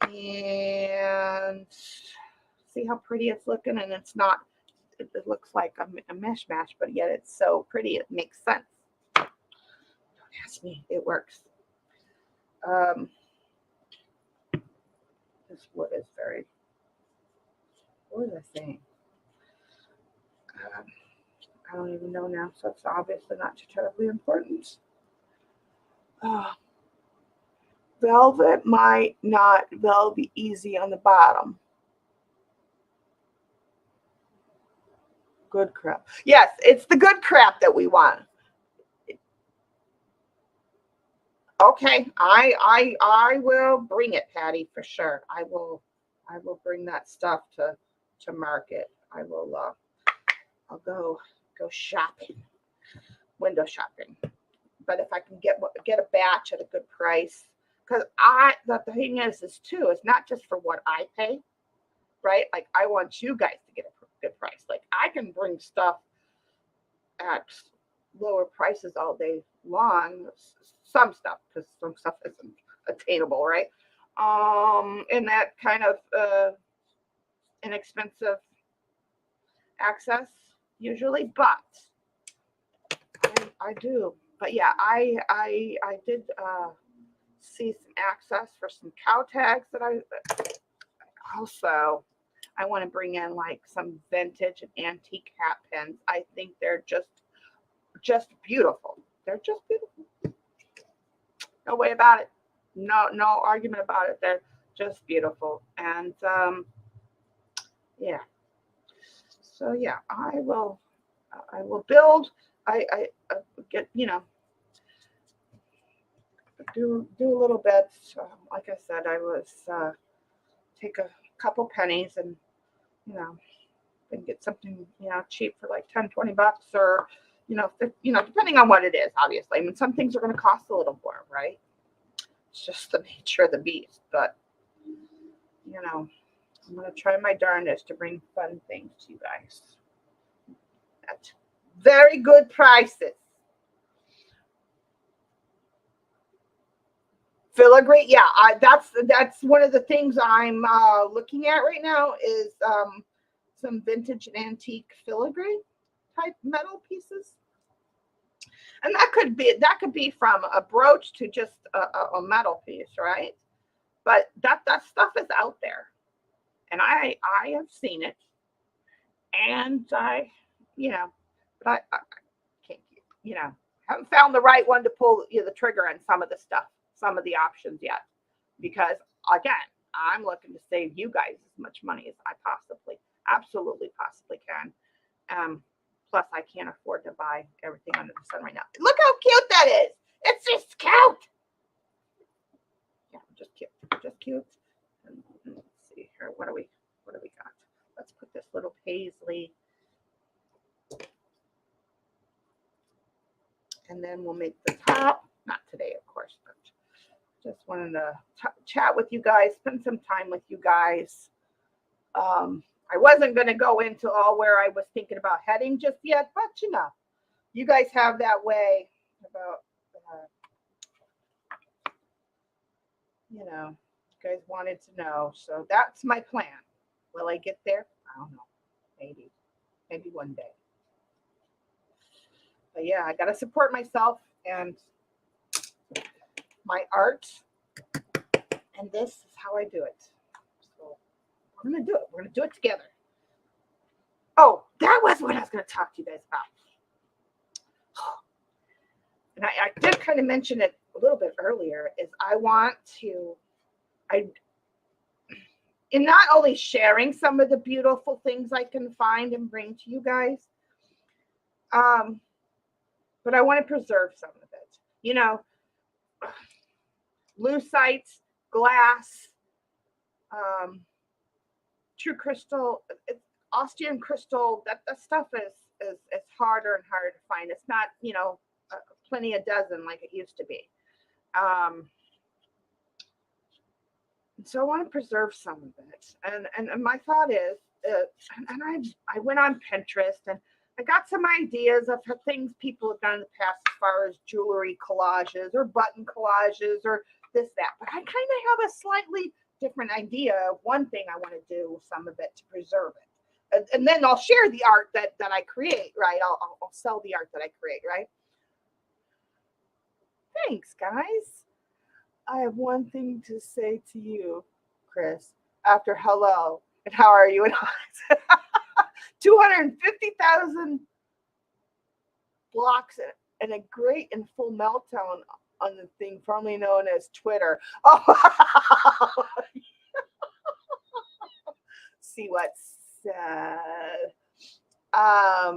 and see how pretty it's looking. And it's not, it looks like a mishmash, but yet it's so pretty it makes sense. Don't ask me, it works. This wood is very, what was I saying? I don't even know now, so it's obviously not too terribly important. Velvet might not be easy on the bottom. Good crap. Yes, it's the good crap that we want. Okay, I will bring it, Patty, for sure. I will bring that stuff to market. I'll go shopping, window shopping. But if I can get a batch at a good price, because the thing is too, it's not just for what I pay, right? Like, I want you guys to get a good price. Like, I can bring stuff at lower prices all day long. Some stuff, because some stuff isn't attainable, right? In that kind of inexpensive access usually, but I do. But yeah, I did see some access for some cow tags that I also. I want to bring in like some vintage and antique hat pins. I think they're just beautiful. They're just beautiful. No way about it. No argument about it. They're just beautiful. And yeah. So yeah, I will build. I get do a little bit. Like I said, I was take a couple pennies and you know and get something cheap for like 10, $20, or depending on what it is. Obviously, I mean some things are going to cost a little more, right? It's just the nature of the beast. But I'm going to try my darndest to bring fun things to you guys at very good prices. Filigree, yeah, that's one of the things I'm looking at right now is some vintage and antique filigree type metal pieces, and that could be from a brooch to just a metal piece, right? But that stuff is out there, and I have seen it, and but I can't, haven't found the right one to pull the trigger on some of the stuff, some of the options yet, because again, I'm looking to save you guys as much money as I absolutely possibly can. Plus, I can't afford to buy everything under the sun right now. Look how cute that is. It's just cute. Yeah, just cute, just cute. And let's see here. What do we got? Let's put this little paisley. And then we'll make the top, not today, of course, but just wanted to chat with you guys, spend some time with you guys. I wasn't going to go into all where I was thinking about heading just yet, but you guys have that way about, you guys wanted to know. So that's my plan. Will I get there? I don't know. Maybe one day. But yeah, I got to support myself and my art. And this is how I do it. So we're going to do it. We're going to do it together. Oh, that was what I was going to talk to you guys about. And I did kind of mention it a little bit earlier, is in not only sharing some of the beautiful things I can find and bring to you guys, but I want to preserve some of it. Lucite, glass, true crystal, Austrian crystal. That stuff is harder and harder to find. It's not plenty a dozen like it used to be. So I want to preserve some of it, and my thought is, and I went on Pinterest and I got some ideas of things people have done in the past as far as jewelry collages or button collages or this, that. But I kind of have a slightly different idea of one thing I want to do with some of it to preserve it. And then I'll share the art that I create, right? I'll sell the art that I create, right? Thanks, guys. I have one thing to say to you, Chris, after hello and how are you? And 250,000 blocks and a great and full meltdown on the thing formerly known as Twitter. Oh, see what's said. Oh,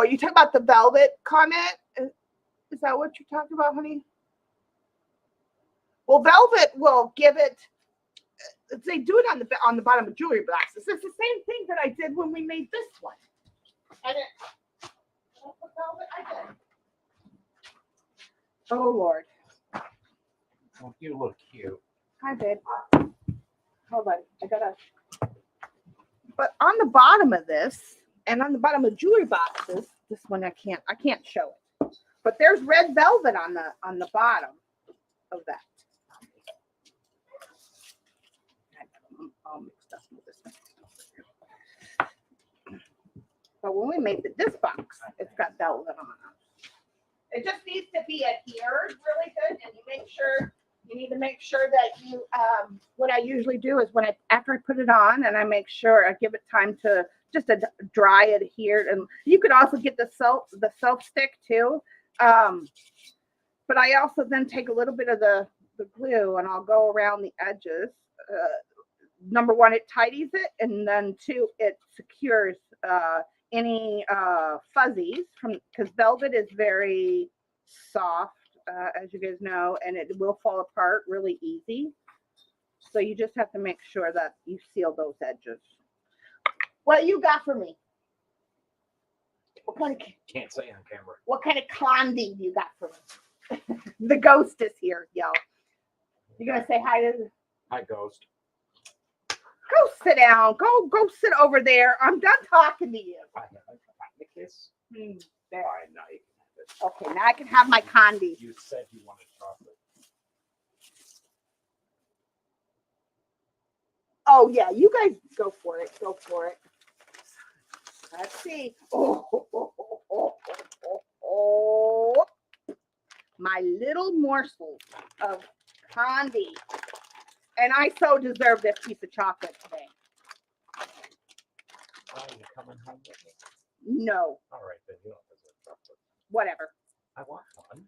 you talking about the velvet comment? Is that what you're talking about, honey? Well, velvet will give it. They do it on the bottom of jewelry boxes. It's the same thing that I did when we made this one. I did. Oh Lord. Well, you look cute. Hi, babe. Hold on. I gotta. But on the bottom of this, and on the bottom of jewelry boxes, this one I can't show it. But there's red velvet on the bottom of that. All mixed up with this one. But when we made this box, it's got velvet on it. It just needs to be adhered really good, and you need to make sure that you. What I usually do is after I put it on, and I make sure I give it time to just dry adhered, and you could also get the self stick too. But I also then take a little bit of the glue, and I'll go around the edges. Number one, it tidies it, and then two, it secures any fuzzies because velvet is very soft as you guys know, and it will fall apart really easy. So you just have to make sure that you seal those edges. What you got for me? Can't say on camera. What kind of candy you got for me? The ghost is here, y'all. You gonna say hi to? Hi, Ghost. Go sit down. Go sit over there. I'm done talking to you. I the kiss. There. All right, now you can have it. Okay, now I can have my candy. You said you wanted chocolate. Oh yeah, you guys go for it. Go for it. Let's see. Oh. My little morsels of candy. And I so deserve this piece of chocolate today. Oh, you coming home with me? No. All right, then you don't deserve chocolate. Whatever. I want one.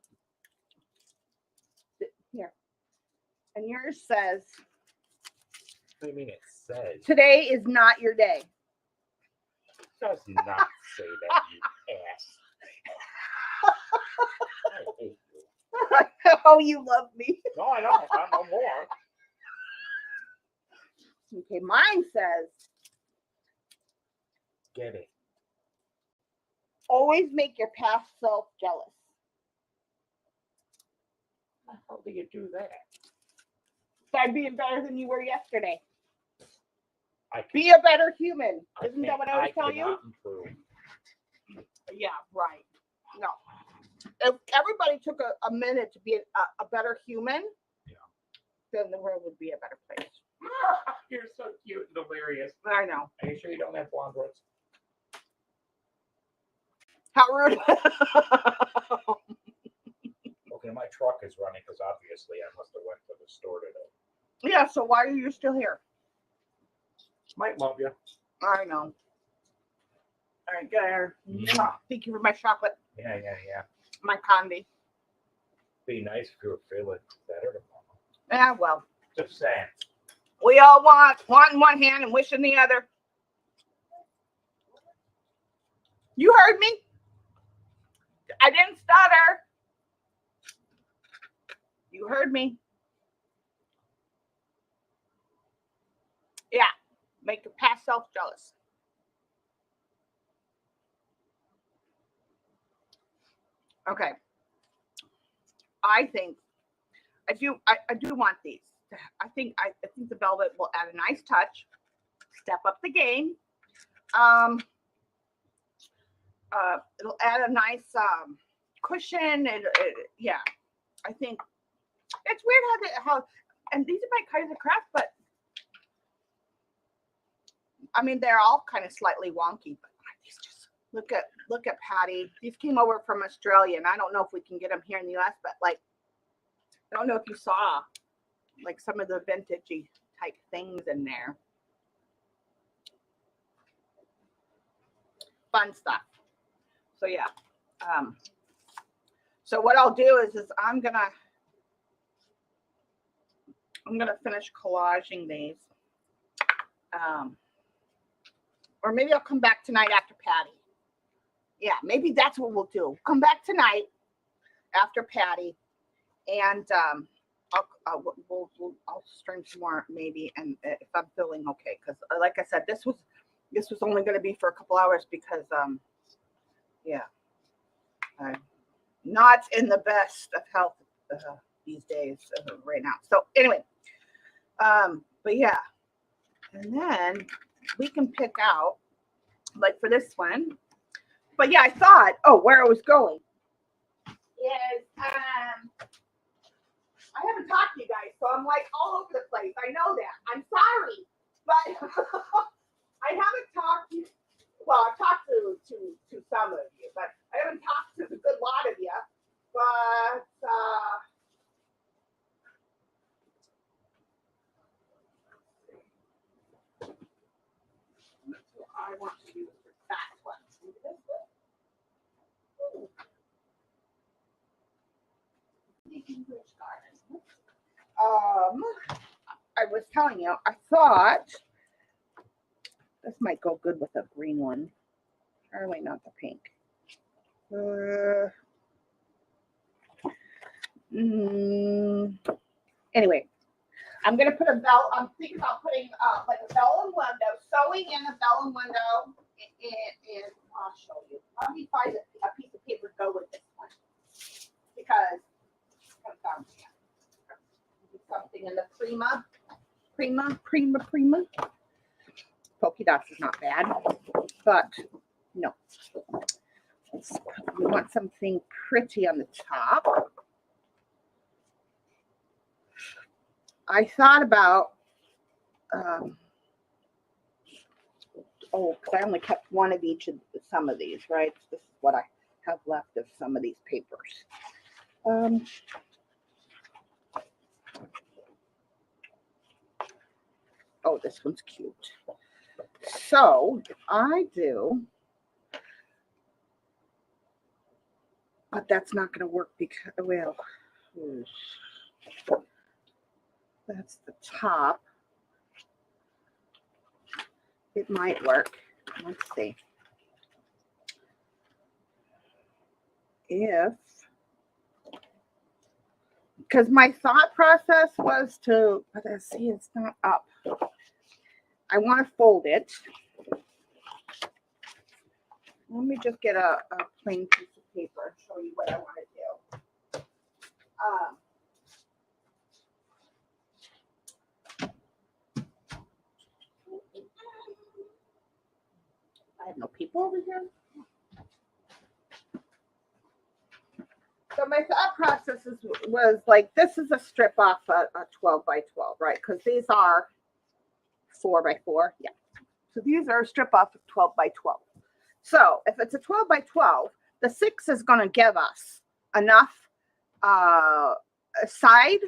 Here. And yours says, What do you mean it says? today is not your day. It does not say that, you ass. I hate you. Oh, you love me. No, I don't. I no more. Okay, mine says, Get it. always make your past self jealous. How do you do that? By being better than you were yesterday. I Be a better human. Isn't that can't- what I always tell you? cannot improve. Yeah, right. No. If everybody took a minute to be a better human, Yeah. then the world would be a better place. You're so cute and delirious. I know. Are you sure you don't have blonde roots? How rude. Okay, my truck is running because obviously I must have went to the store today. Yeah, so why are you still here? Might love you. I know. All right, get here. Yeah. Thank you for my chocolate, Yeah. my candy. Be nice if you were feeling better tomorrow. Yeah, well, Just saying. we all want in one hand and wish in the other. You heard me? I didn't stutter. You heard me. Yeah, make your past self jealous. Okay. I think I do want these. I think the velvet will add a nice touch, step up the game. It'll add a nice cushion. Yeah, I think it's weird how and these are my kinds of craft, but I mean they're all kind of slightly wonky. But these just look at Patty. These came over from Australia, and I don't know if we can get them here in the U.S. But like, I don't know if you saw like some of the vintagey type things in there. Fun stuff. So yeah. So what I'll do is I'm gonna finish collaging these. Or maybe I'll come back tonight after Patty. Yeah, maybe that's what we'll do. Come back tonight after Patty, and I'll stream some more maybe, and if I'm feeling okay, because like I said, this was only going to be for a couple hours because yeah, I'm not in the best of health these days right now. So anyway, but yeah, and then we can pick out like for this one. But yeah, I thought, where I was going is I haven't talked to you guys, so I'm like all over the place. I know that. I'm sorry, but I haven't talked to. Well, I've talked to some of you, but I haven't talked to a good lot of you. But I want to do that one. I was telling you, I thought this might go good with a green one. Apparently not the pink. Anyway, I'm gonna put a bell. I'm thinking about putting like a bell and window, sewing in a bell and window, and I'll show you. Let me find a piece of paper to go with this one because I found something in the Prima. Polka dots is not bad, but no. We want something pretty on the top. I thought about, because I only kept one of each of some of these, right? This is what I have left of some of these papers. Oh, this one's cute. So if I do, but that's not going to work because, well, that's the top. It might work. Let's see. Because my thought process was to, but I see it's not up. I want to fold it. Let me just get a plain piece of paper and show you what I want to do. I have no people over here. So my thought process was like, this is a strip off a 12 by 12, right? Because these are 4 by 4. Yeah. So these are a strip off of 12 by 12. So if it's a 12 by 12, the 6 is going to give us enough side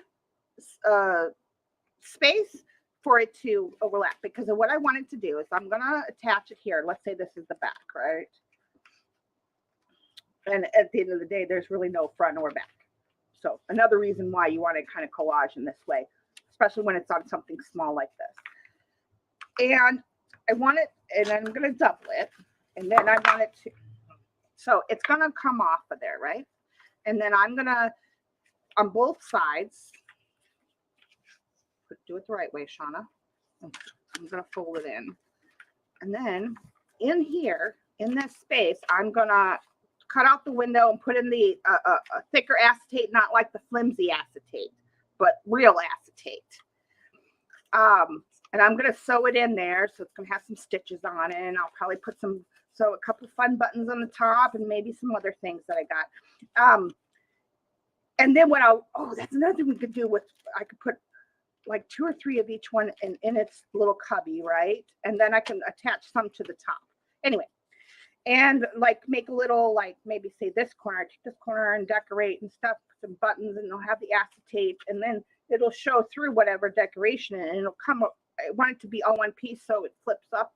space for it to overlap. Because of what I wanted to do is I'm going to attach it here. Let's say this is the back, right? And at the end of the day, there's really no front or back. So another reason why you want to kind of collage in this way, especially when it's on something small like this. And I want it, and I'm going to double it. And then I want it to, so it's going to come off of there, right? And then I'm going to, on both sides, do it the right way, Shauna. I'm going to fold it in. And then in here, in this space, I'm going to cut out the window and put in the thicker acetate, not like the flimsy acetate, but real acetate. And I'm going to sew it in there. So it's going to have some stitches on it. And I'll probably put a couple fun buttons on the top and maybe some other things that I got. And then that's another thing we could do with, I could put like 2 or 3 of each one in its little cubby, right? And then I can attach some to the top. Anyway, and like make a little, like maybe say this corner, take this corner and decorate and stuff, some buttons, and it'll have the acetate, and then it'll show through whatever decoration, and it'll come up. I want it to be all one piece, so it flips up,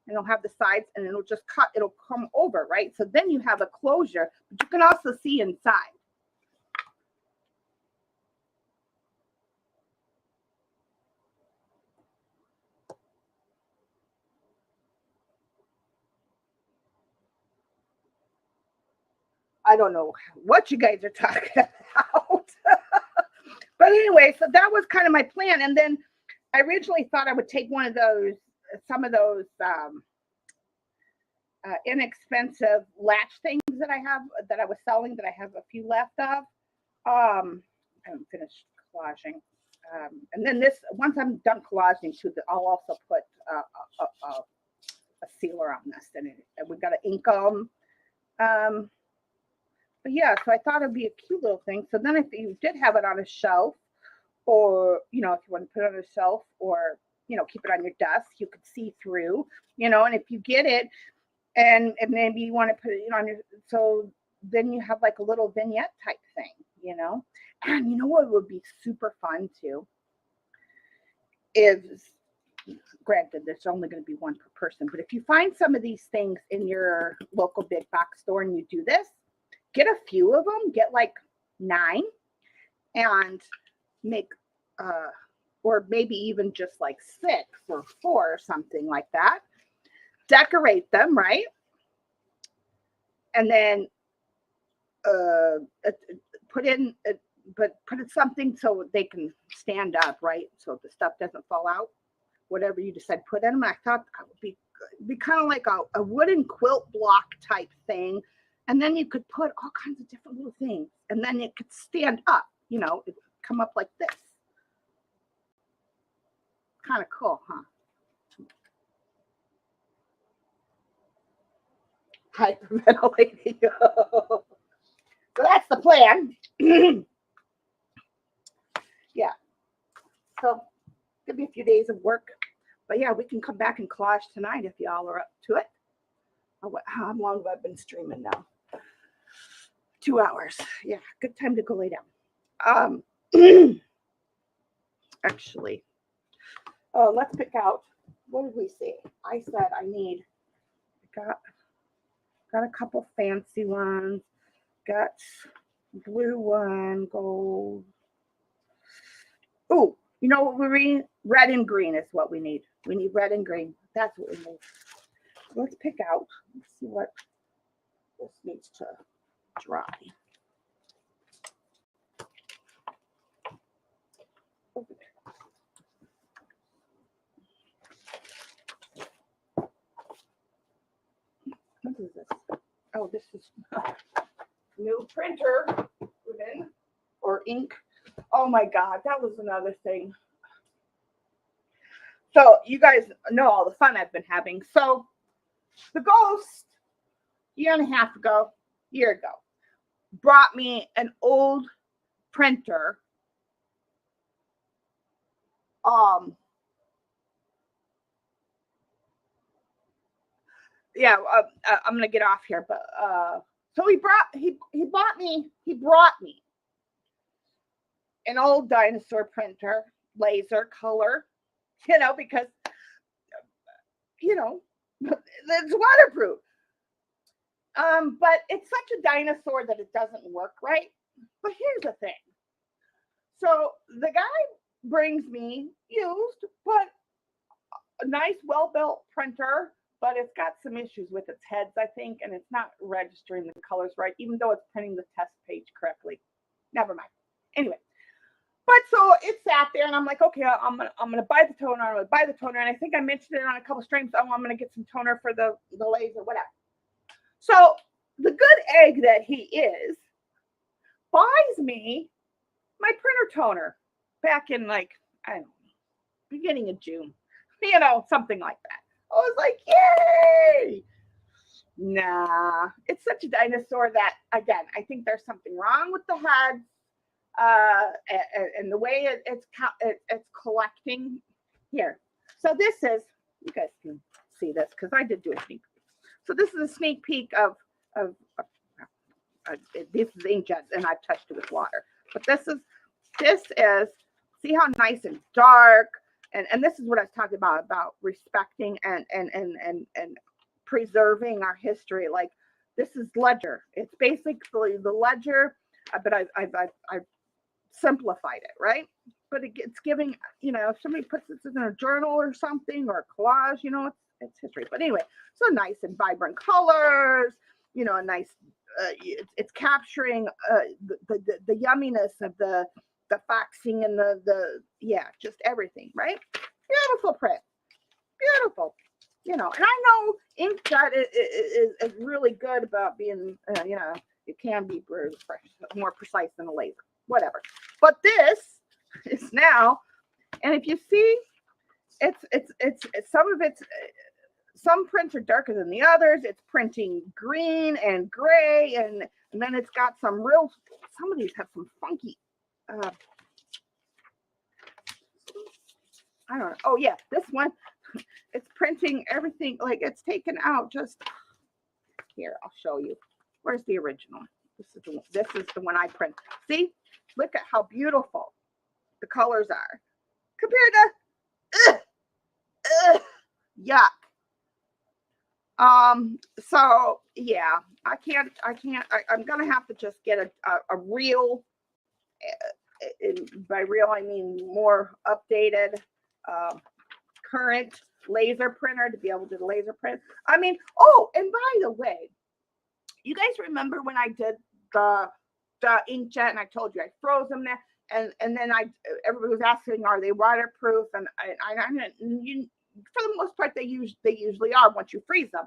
and it'll have the sides, and it'll just cut, it'll come over, right? So then you have a closure, but you can also see inside. I don't know what you guys are talking about. But anyway, so that was kind of my plan. And then I originally thought I would take some of those inexpensive latch things that I have, that I was selling, that I have a few left of. I haven't finished collaging. And then once I'm done collaging too, I'll also put a sealer on this. And we've got to ink them. But yeah, so I thought it'd be a cute little thing. So then if you did have it on a shelf, or, if you want to put it on a shelf, or, keep it on your desk, you could see through, and if you get it and maybe you want to put it on so then you have like a little vignette type thing, and you know what would be super fun too is, granted, there's only going to be one per person, but if you find some of these things in your local big box store and you do this, get a few of them, get like 9, and make, or maybe even just like 6 or 4 or something like that. Decorate them, right? And then put in but put it something so they can stand up, right? So the stuff doesn't fall out. Whatever you decide, put in them. I thought that would be kind of like a wooden quilt block type thing. And then you could put all kinds of different little things. And then it could stand up, it would come up like this. Kind of cool, huh? Hyperventilating. So that's the plan. Yeah. So it'll be a few days of work. But yeah, we can come back and collage tonight if y'all are up to it. How long have I been streaming now? 2 hours. Yeah, good time to go lay down. Actually, let's pick out. What did we say? I said I got a couple fancy ones. Got blue one, gold. Oh, you know what we need? Red and green is what we need. We need red and green. That's what we need. Let's pick out. Let's see what this needs to dry. Over there. What is this? Oh, this is new printer ribbon or ink. Oh my God, that was another thing. So you guys know all the fun I've been having. So the ghost, year ago, brought me an old printer. Yeah, I'm gonna get off here, but so he brought me an old dinosaur printer, laser color, because it's waterproof. But it's such a dinosaur that it doesn't work right. But here's the thing. So the guy brings me used, but a nice, well-built printer, but it's got some issues with its heads, I think, and it's not registering the colors right, even though it's printing the test page correctly. Never mind. Anyway, but so it sat there, and I'm like, okay, I'm gonna buy the toner. And I think I mentioned it on a couple streams. Oh, I'm gonna get some toner for the laser, whatever. So the good egg that he is buys me my printer toner back in I don't know, beginning of June, something like that. I was like, yay! Nah, it's such a dinosaur that, again, I think there's something wrong with the head and the way it's collecting here. So this is, you guys can see this because I did do a sneak peek. So this is a sneak peek of this is inkjet, and I've touched it with water. But this is, see how nice and dark, and this is what I was talking about respecting and preserving our history. Like, this is ledger. It's basically the ledger, but I've simplified it, right? But it's giving, if somebody puts this in a journal or something, or a collage, it's history. But anyway, so nice and vibrant colors, a nice, it's capturing the yumminess of the faxing and just everything, right? Beautiful print, beautiful. And I know inkjet is really good about being, it can be more precise than a laser, whatever. But this is now, and if you see, it's some of it's, some prints are darker than the others. It's printing green and gray, and then it's got some of these have some funky, I don't know. Oh yeah, this one, it's printing everything, like it's taken out just here. I'll show you. Where's the original? This is the one I print. See, look at how beautiful the colors are compared to yuck. So yeah, I'm gonna have to just get a real, by real I mean more updated, current laser printer to be able to do the laser print. And by the way, you guys remember when I did the the inkjet, and I told you I froze them there. And then everybody was asking, are they waterproof? And for the most part, they usually are once you freeze them.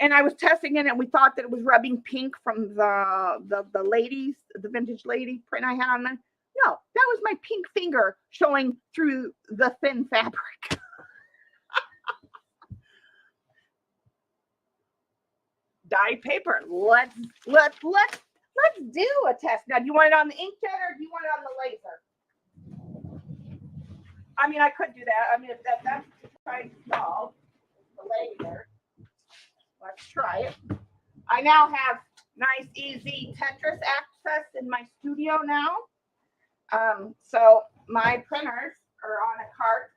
And I was testing it, and we thought that it was rubbing pink from the ladies, the vintage lady print I had on them. No, that was my pink finger showing through the thin fabric. Dyed paper. Let's do a test. Now, do you want it on the inkjet or do you want it on the laser? I mean, I could do that. I mean, if that's trying to solve the laser. Let's try it. I now have nice, easy Tetris access in my studio now. So my printers are on a cart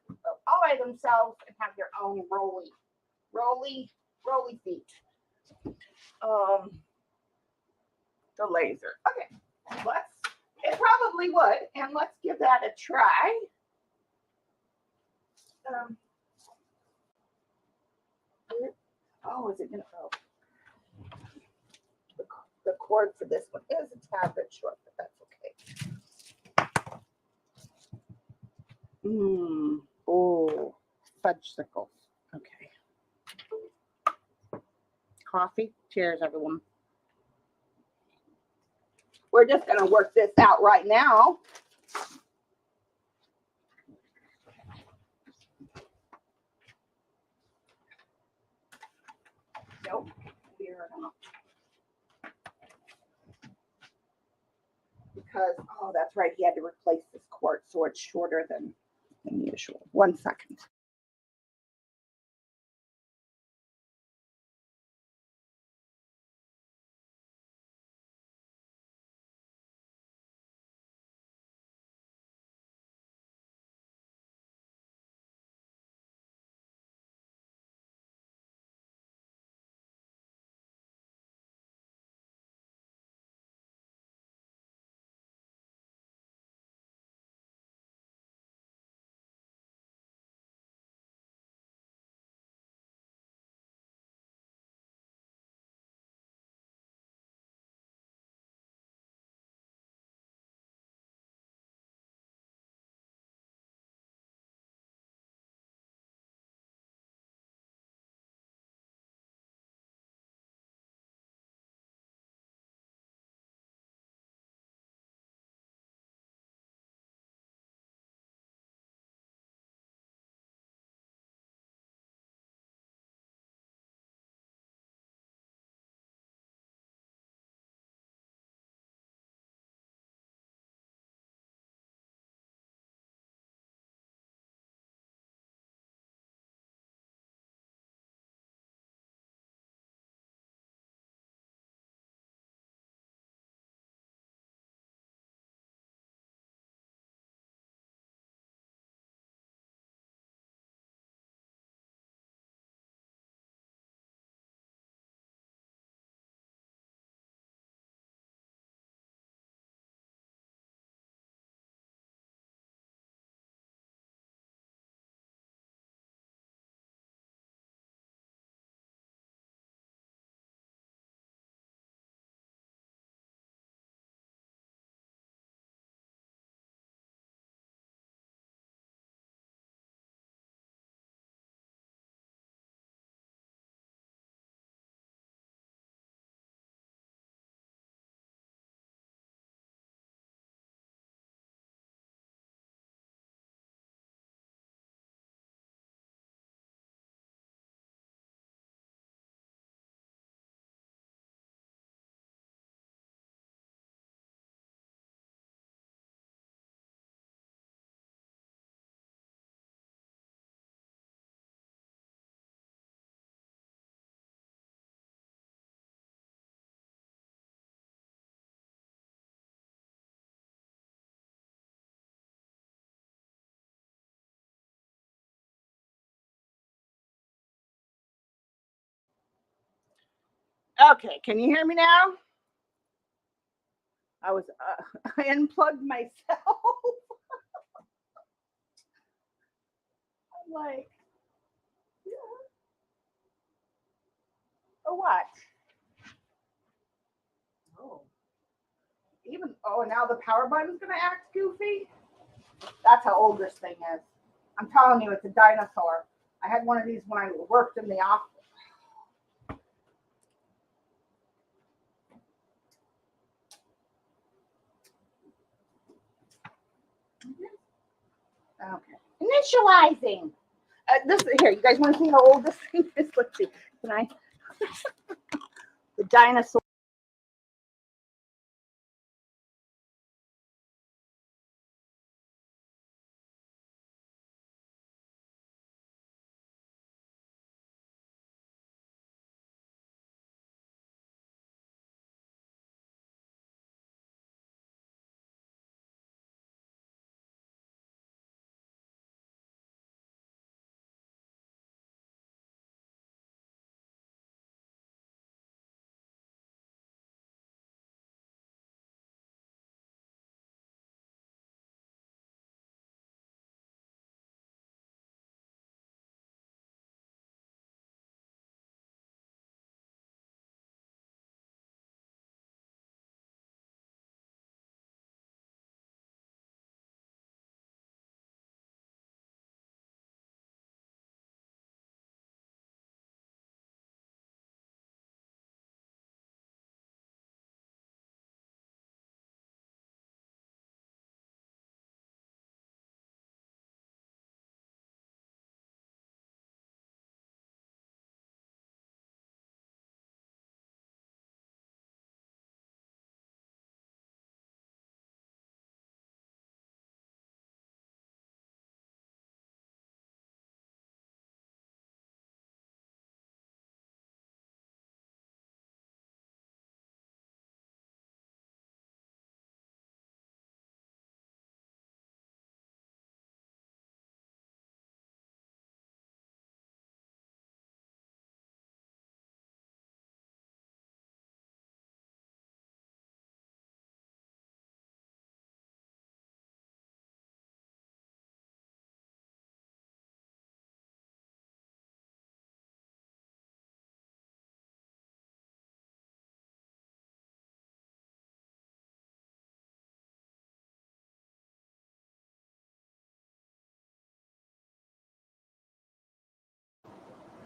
all by themselves and have their own rolly feet. The laser. Okay, it probably would, and let's give that a try. Is it gonna go? The cord for this one is a tad bit short, but that's okay. Oh, fudgesicles. Okay. Coffee. Cheers, everyone. We're just going to work this out right now. Nope. We're not. Because, that's right. He had to replace this cord, so it's shorter than usual. 1 second. Okay, can you hear me now? I unplugged myself. I'm like, yeah. Or what? Oh. even, oh, now the power button's going to act goofy. That's how old this thing is. I'm telling you, it's a dinosaur. I had one of these when I worked in the office. Okay. Initializing. This here. You guys want to see how old this thing is? Let's see. Can I? The dinosaur.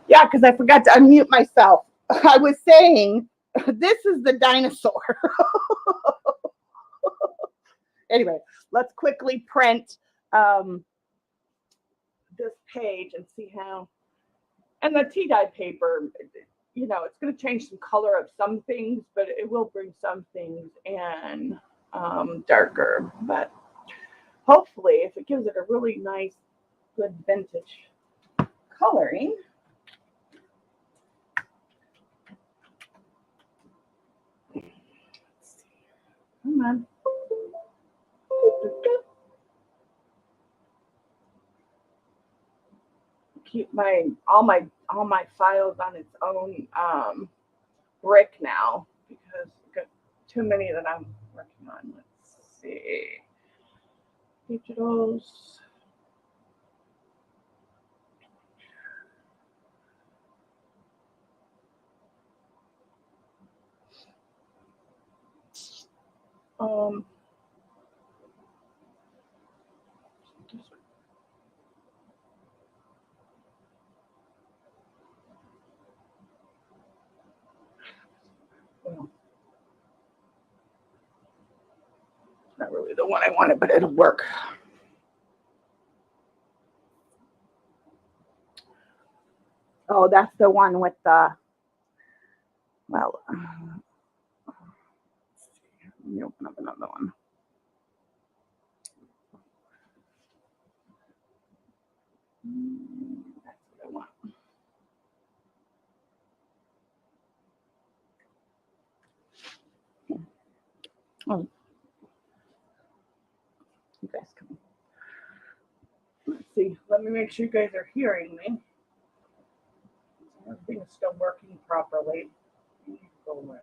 Yeah, because I forgot to unmute myself. I was saying, this is the dinosaur. Anyway, let's quickly print this page and see how. And the tea dye paper, it's going to change some color of some things, but it will bring some things in darker. But hopefully, if it gives it a really nice, good vintage coloring. Come on. Keep all my files on its own brick now because I've got too many that I'm working on. Let's see. Digitals. Well, not really the one I wanted, but it'll work. Oh, that's the one with the, well, let me open up another one. That's what I want. Oh, you guys come. Let's see. Let me make sure you guys are hearing me. Everything is still working properly. Go away.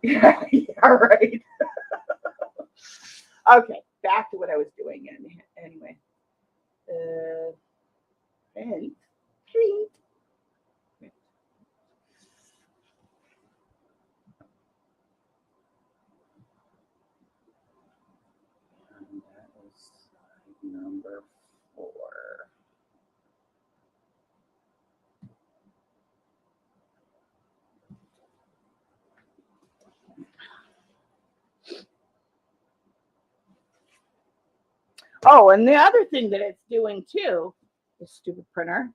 Yeah, yeah, right. Okay, back to what I was doing anyway. Print. number 4. Oh, and the other thing that it's doing too, this stupid printer,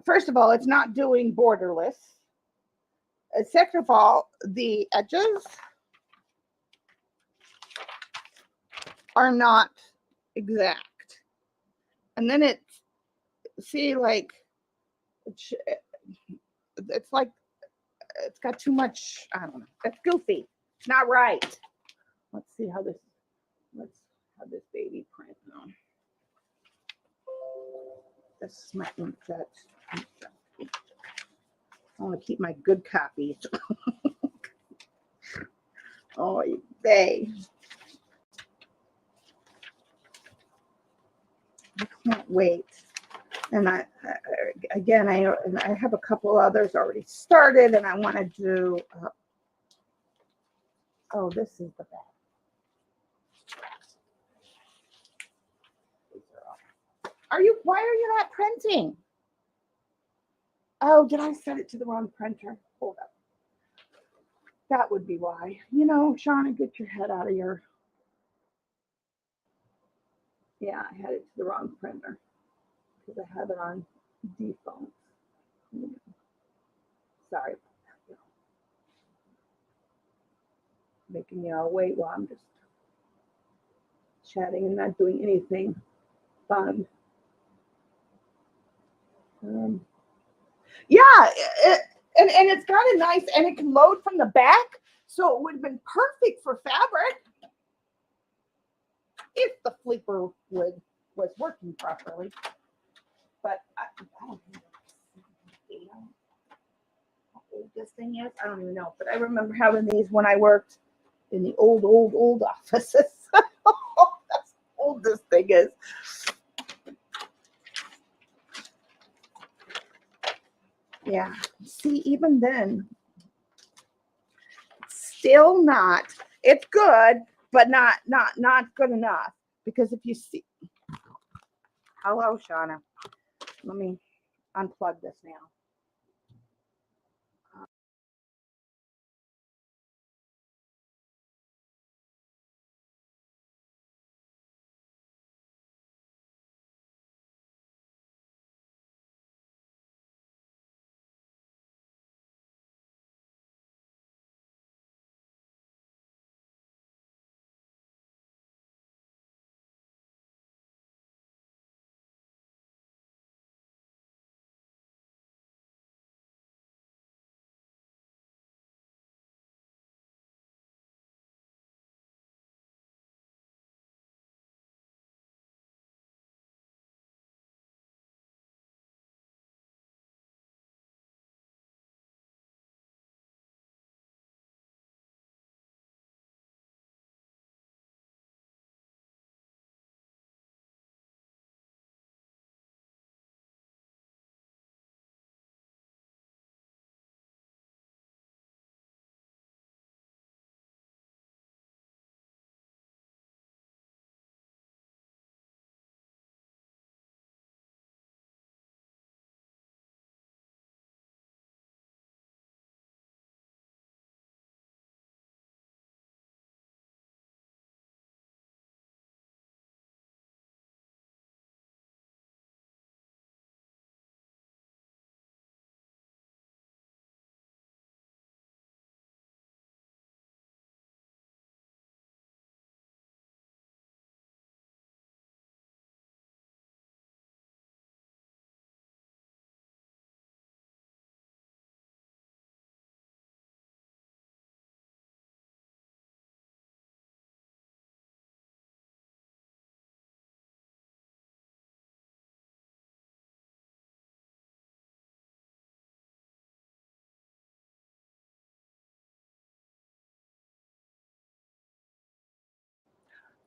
first of all, it's not doing borderless. Second of all, the edges are not exact. And then it's like, it's like, it's got too much, I don't know. It's goofy. It's not right. Let's have this baby print now. This is my inkjet. I want to keep my good copies. Oh, they. I can't wait. And I have a couple others already started, and I want to do. Oh, this is the back. Why are you not printing? Oh, did I set it to the wrong printer? Hold up. That would be why. Shauna, get your head out of your. Yeah, I had it to the wrong printer because I have it on default. Sorry. Making you all wait while I'm just chatting and not doing anything fun. Yeah, and it's got a nice, and it can load from the back, so it would have been perfect for fabric if the flipper was working properly. But I don't know how old this thing is. I don't even know, but I remember having these when I worked in the old offices. That's how old this thing is. Yeah. See, even then, still not. It's good, but not good enough. Because if you see, hello, Shauna. Let me unplug this now.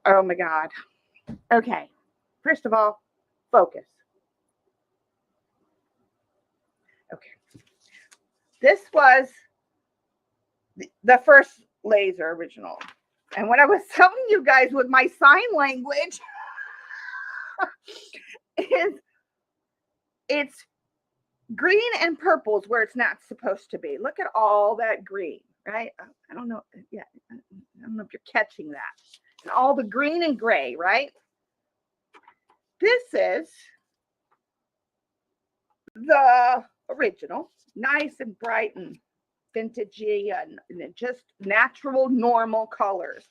Oh my God. Okay. First of all, focus. Okay. This was the first laser original. And what I was telling you guys with my sign language is it's green and purple is where it's not supposed to be. Look at all that green, right? I don't know. Yeah, I don't know if you're catching that. And all the green and gray, right? This is the original, nice and bright and vintagey and just natural, normal colors.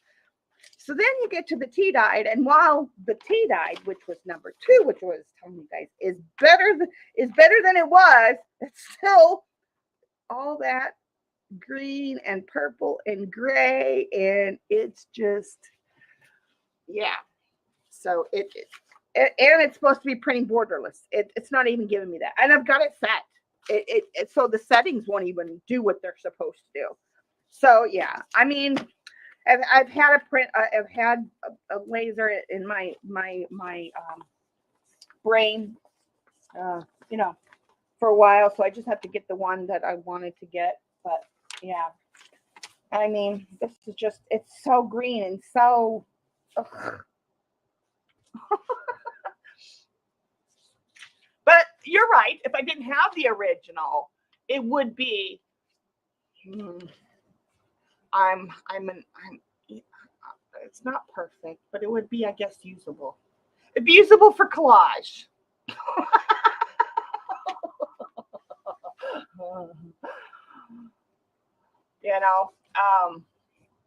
So then you get to the tea dyed, and while the tea dyed, which was number 2, which was telling you guys is better than it was, it's still all that green and purple and gray, and it's just So and it's supposed to be printing borderless. It's not even giving me that, and I've got it set. So the settings won't even do what they're supposed to do. So yeah, I mean, I've had a print. I've had a laser in my brain, for a while. So I just have to get the one that I wanted to get. But yeah, I mean, this is it's so green and so. But you're right. If I didn't have the original, it would be. It's not perfect, but it would be, I guess, usable. It'd be usable for collage.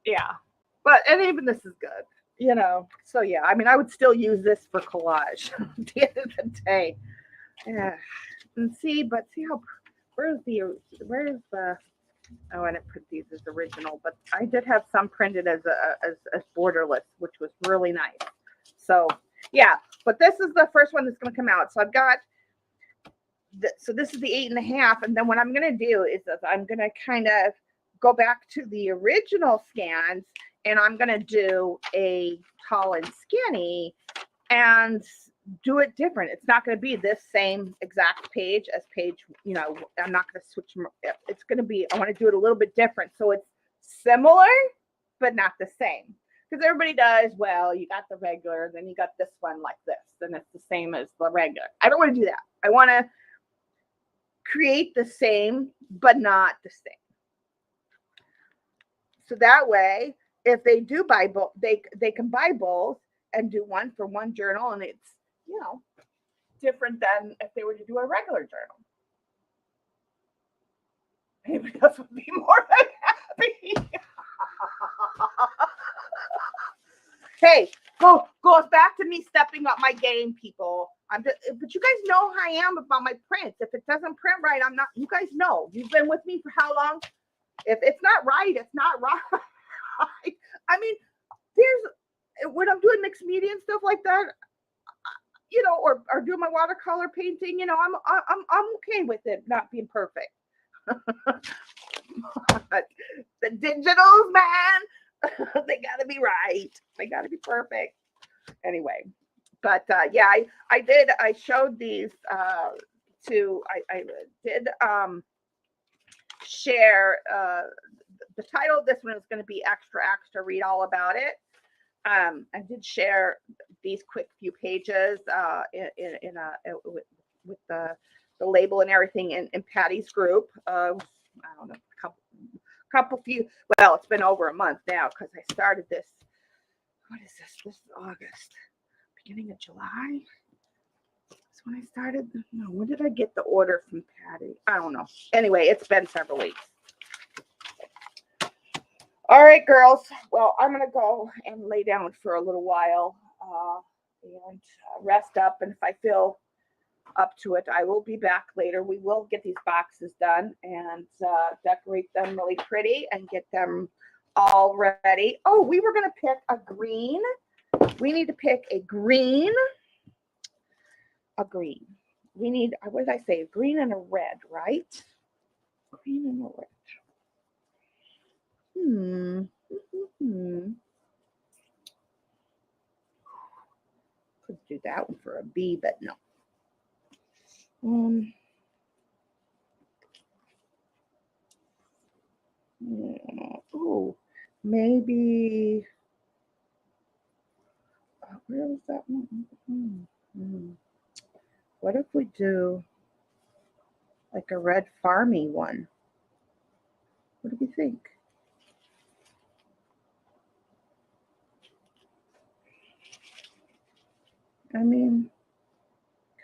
Yeah. But and even this is good. So yeah, I mean, I would still use this for collage at the end of the day. Yeah. And see how where's the oh, I didn't print these as original, but I did have some printed as borderless, which was really nice. So yeah, but this is the first one that's going to come out. So I've got so this is the 8.5, and then what I'm going to do is I'm going to kind of go back to the original scans, and I'm going to do a tall and skinny and do it different. It's not going to be this same exact page as page, I'm not going to switch. It's going to be, I want to do it a little bit different. So it's similar, but not the same. Because everybody does, well, you got the regular, then you got this one like this, then it's the same as the regular. I don't want to do that. I want to create the same, but not the same. So that way, if they do buy both, they can buy both and do one for one journal, and it's different than if they were to do a regular journal. Anybody else would be more than happy. Hey, goes back to me stepping up my game, people. But you guys know how I am about my prints. If it doesn't print right, I'm not. You guys know. You've been with me for how long? If it's not right, it's not right. I mean, when I'm doing mixed media and stuff like that, or doing my watercolor painting, I'm okay with it not being perfect. The digitals, man, they gotta be right. They gotta be perfect. Anyway, but yeah, I showed these I did share the title of this one is going to be extra read all about it. I did share these quick few pages with the label and everything in Patty's group. I don't know, well, it's been over a month now because I started this. What is this? This is August, beginning of July. That's when I started. No, when did I get the order from Patty? I don't know. Anyway, it's been several weeks. All right, girls. Well, I'm going to go and lay down for a little while and rest up. And if I feel up to it, I will be back later. We will get these boxes done and decorate them really pretty and get them all ready. Oh, we were going to pick a green. We need to pick a green. We need, what did I say? A green and a red, right? Green and a red. Could do that one for a B, but no. Oh, maybe Where was that one? What if we do like a red farmy one? What do you think? I mean,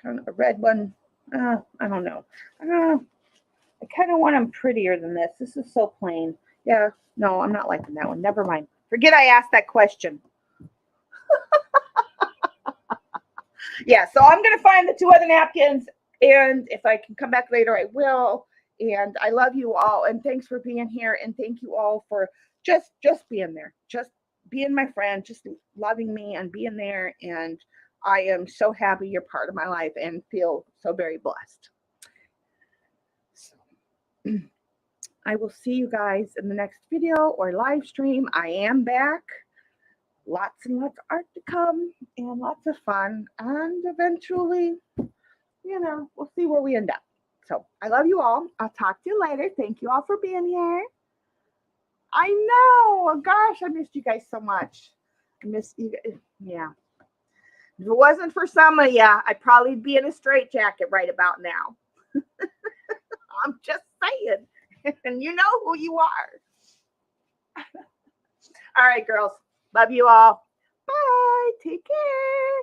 kind of a red one. I don't know. I kind of want them prettier than this. This is so plain. Yeah, no, I'm not liking that one. Never mind. Forget I asked that question. Yeah, so I'm going to find the 2 other napkins, and if I can come back later, I will. And I love you all, and thanks for being here, and thank you all for just being there, just being my friend, just loving me and being there. And I am so happy you're part of my life and feel so very blessed. So, I will see you guys in the next video or live stream. I am back. Lots and lots of art to come and lots of fun. And eventually, we'll see where we end up. So I love you all. I'll talk to you later. Thank you all for being here. I know. Gosh, I missed you guys so much. I miss you guys. Yeah. If it wasn't for some of you, I'd probably be in a straitjacket right about now. I'm just saying. And you know who you are. All right, girls. Love you all. Bye. Take care.